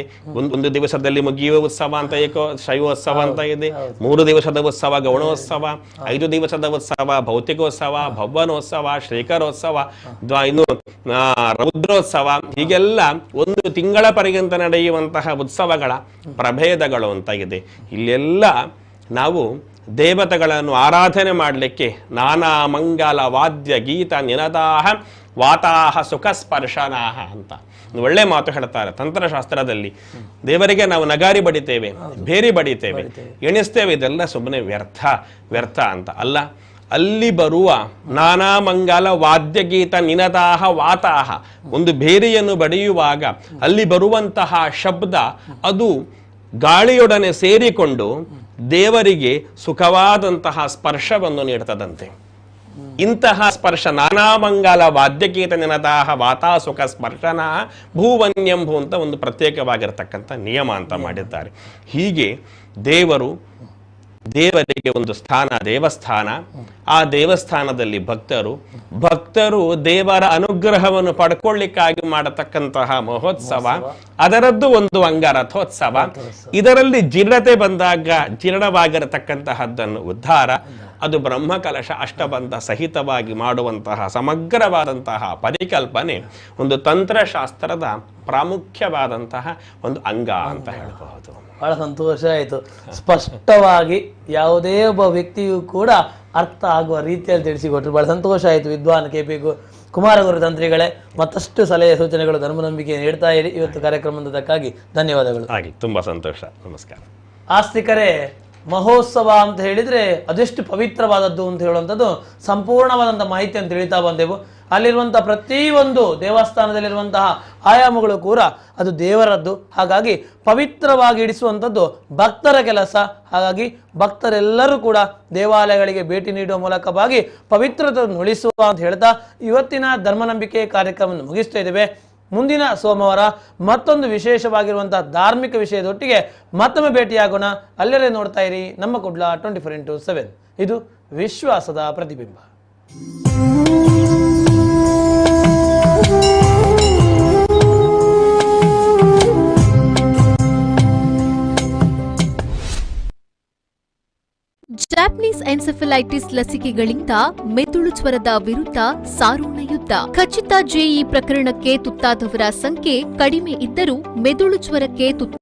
ಒಂದು ದಿವಸದಲ್ಲಿ ಮುಗಿಯುವ ಉತ್ಸವ ಅಂತ ಶೈವೋತ್ಸವ ಅಂತ ಇದೆ. 3 ದಿವಸದ ಉತ್ಸವ ಗೌಣೋತ್ಸವ, 5 ದಿವಸದ ಉತ್ಸವ ಭೌತಿಕೋತ್ಸವ, ಭವನೋತ್ಸವ, ಶ್ರೀಕರೋತ್ಸವ, ಇನ್ನು ರೌದ್ರೋತ್ಸವ. ಹೀಗೆಲ್ಲ 1 ತಿಂಗಳ ಪರ್ಯಂತ ನಡೆಯುವಂತಹ ಉತ್ಸವಗಳ ಪ್ರಭೇದಗಳು ಅಂತ ಇದೆ. ಇಲ್ಲೆಲ್ಲ ನಾವು ದೇವತೆಗಳನ್ನು ಆರಾಧನೆ ಮಾಡಲಿಕ್ಕೆ ನಾನಾ ಮಂಗಲ ವಾದ್ಯ ಗೀತ ನಿನದಾಹ ವಾತಾಹ ಸುಖ ಸ್ಪರ್ಶನಾಹ ಅಂತ ಒಳ್ಳೆ ಮಾತು ಹೇಳ್ತಾರೆ ತಂತ್ರಶಾಸ್ತ್ರದಲ್ಲಿ. ದೇವರಿಗೆ ನಾವು ನಗಾರಿ ಬಡಿತೇವೆ, ಬೇರಿ ಬಡಿತೇವೆ, ಎಣಿಸ್ತೇವೆ, ಇದೆಲ್ಲ ಸುಮ್ಮನೆ ವ್ಯರ್ಥ ಅಂತ ಅಲ್ಲ. ಅಲ್ಲಿ ಬರುವ ನಾನಾ ಮಂಗಲ ವಾದ್ಯಗೀತ ನಿನದಾಹ ವಾತಾಹ, ಒಂದು ಬೇರಿಯನ್ನು ಬಡಿಯುವಾಗ ಅಲ್ಲಿ ಬರುವಂತಹ ಶಬ್ದ ಅದು ಗಾಳಿಯೊಡನೆ ಸೇರಿಕೊಂಡು ದೇವರಿಗೆ ಸುಖವಾದಂತಹ ಸ್ಪರ್ಶವನ್ನು ನೀಡ್ತದಂತೆ. ಇಂತಹ ಸ್ಪರ್ಶ ನಾನಾ ಮಂಗಲ ವಾದ್ಯಗೀತ ನಿನದಾಹ ವಾತಾ ಸುಖ ಸ್ಪರ್ಶನ ಭೂವನ್ಯಂಭು ಅಂತ ಒಂದು ಪ್ರತ್ಯೇಕವಾಗಿರತಕ್ಕಂಥ ನಿಯಮ ಅಂತ ಮಾಡಿದ್ದಾರೆ. ಹೀಗೆ ದೇವರಿಗೆ ಒಂದು ಸ್ಥಾನ, ದೇವಸ್ಥಾನ. ಆ ದೇವಸ್ಥಾನದಲ್ಲಿ ಭಕ್ತರು ದೇವರ ಅನುಗ್ರಹವನ್ನು ಪಡ್ಕೊಳ್ಳಿಕ್ಕಾಗಿ ಮಾಡತಕ್ಕಂತಹ ಮಹೋತ್ಸವ, ಅದರದ್ದು ಒಂದು ಅಂಗ ರಥೋತ್ಸವ. ಇದರಲ್ಲಿ ಜೀರ್ಣತೆ ಬಂದಾಗ ಜೀರ್ಣವಾಗಿರತಕ್ಕಂತಹದ್ದನ್ನು ಉದ್ಧಾರ, ಅದು ಬ್ರಹ್ಮಕಲಶ ಅಷ್ಟಬಂಧ ಸಹಿತವಾಗಿ ಮಾಡುವಂತಹ ಸಮಗ್ರವಾದಂತಹ ಪರಿಕಲ್ಪನೆ ಒಂದು ತಂತ್ರಶಾಸ್ತ್ರದ ಪ್ರಾಮುಖ್ಯವಾದಂತಹ ಒಂದು ಅಂಗ ಅಂತ ಹೇಳಬಹುದು. ಬಹಳ ಸಂತೋಷ ಆಯಿತು. ಸ್ಪಷ್ಟವಾಗಿ ಯಾವುದೇ ಒಬ್ಬ ವ್ಯಕ್ತಿಯೂ ಕೂಡ ಅರ್ಥ ಆಗುವ ರೀತಿಯಲ್ಲಿ ತಿಳಿಸಿಕೊಟ್ರು. ಬಹಳ ಸಂತೋಷ ಆಯಿತು. ವಿದ್ವಾನ್ KP ಕುಮಾರಗುರು ತಂತ್ರಿಗಳೇ, ಮತ್ತಷ್ಟು ಸಲಹೆ ಸೂಚನೆಗಳು ಧರ್ಮನಂಬಿಕೆ ನೀಡ್ತಾ ಇರಿ. ಇವತ್ತು ಕಾರ್ಯಕ್ರಮದಕ್ಕಾಗಿ ಧನ್ಯವಾದಗಳು. ಹಾಗೆ ತುಂಬಾ ಸಂತೋಷ. ನಮಸ್ಕಾರ. ಆಸ್ತಿಕರೇ, ಮಹೋತ್ಸವ ಅಂತ ಹೇಳಿದ್ರೆ ಅದೆಷ್ಟು ಪವಿತ್ರವಾದದ್ದು ಅಂತ ಹೇಳುವಂಥದ್ದು ಸಂಪೂರ್ಣವಾದಂಥ ಮಾಹಿತಿಯನ್ನು ತಿಳಿತಾ ಬಂದೆವು. ಅಲ್ಲಿರುವಂತಹ ಪ್ರತಿಯೊಂದು ದೇವಸ್ಥಾನದಲ್ಲಿರುವಂತಹ ಆಯಾಮಗಳು ಕೂಡ ಅದು ದೇವರದ್ದು. ಹಾಗಾಗಿ ಪವಿತ್ರವಾಗಿ ಇಡಿಸುವಂಥದ್ದು ಭಕ್ತರ ಕೆಲಸ. ಹಾಗಾಗಿ ಭಕ್ತರೆಲ್ಲರೂ ಕೂಡ ದೇವಾಲಯಗಳಿಗೆ ಭೇಟಿ ನೀಡುವ ಮೂಲಕವಾಗಿ ಪವಿತ್ರತೆಯನ್ನು ಉಳಿಸುವ ಅಂತ ಹೇಳ್ತಾ ಇವತ್ತಿನ ಧರ್ಮನಂಬಿಕೆ ಕಾರ್ಯಕ್ರಮವನ್ನು ಮುಗಿಸ್ತಾ ಇದ್ದೇವೆ. ಮುಂದಿನ ಸೋಮವಾರ ಮತ್ತೊಂದು ವಿಶೇಷವಾಗಿರುವಂತಹ ಧಾರ್ಮಿಕ ವಿಷಯದೊಟ್ಟಿಗೆ ಮತ್ತೊಮ್ಮೆ ಭೇಟಿಯಾಗೋಣ. ಅಲ್ಲೇ ನೋಡ್ತಾ ಇರಿ ನಮ್ಮ ಕುಡ್ಲ 24x7. ಇದು ವಿಶ್ವಾಸದ ಪ್ರತಿಬಿಂಬ. ಜಾಪನೀಸ್ ಎನ್ಸೆಫಲೈಟಿಸ್ ಲಸಿಕೆಗಳಿಂದ ಮೆದುಳು ಜ್ವರದ ವಿರುದ್ಧ ಸಾರೋಣ ಯುದ್ಧ. ಖಚಿತ ಜೆಇ ಪ್ರಕರಣಕ್ಕೆ ತುತ್ತಾದವರ ಸಂಖ್ಯೆ ಕಡಿಮೆ ಇದ್ದರೂ ಮೆದುಳು ಜ್ವರಕ್ಕೆ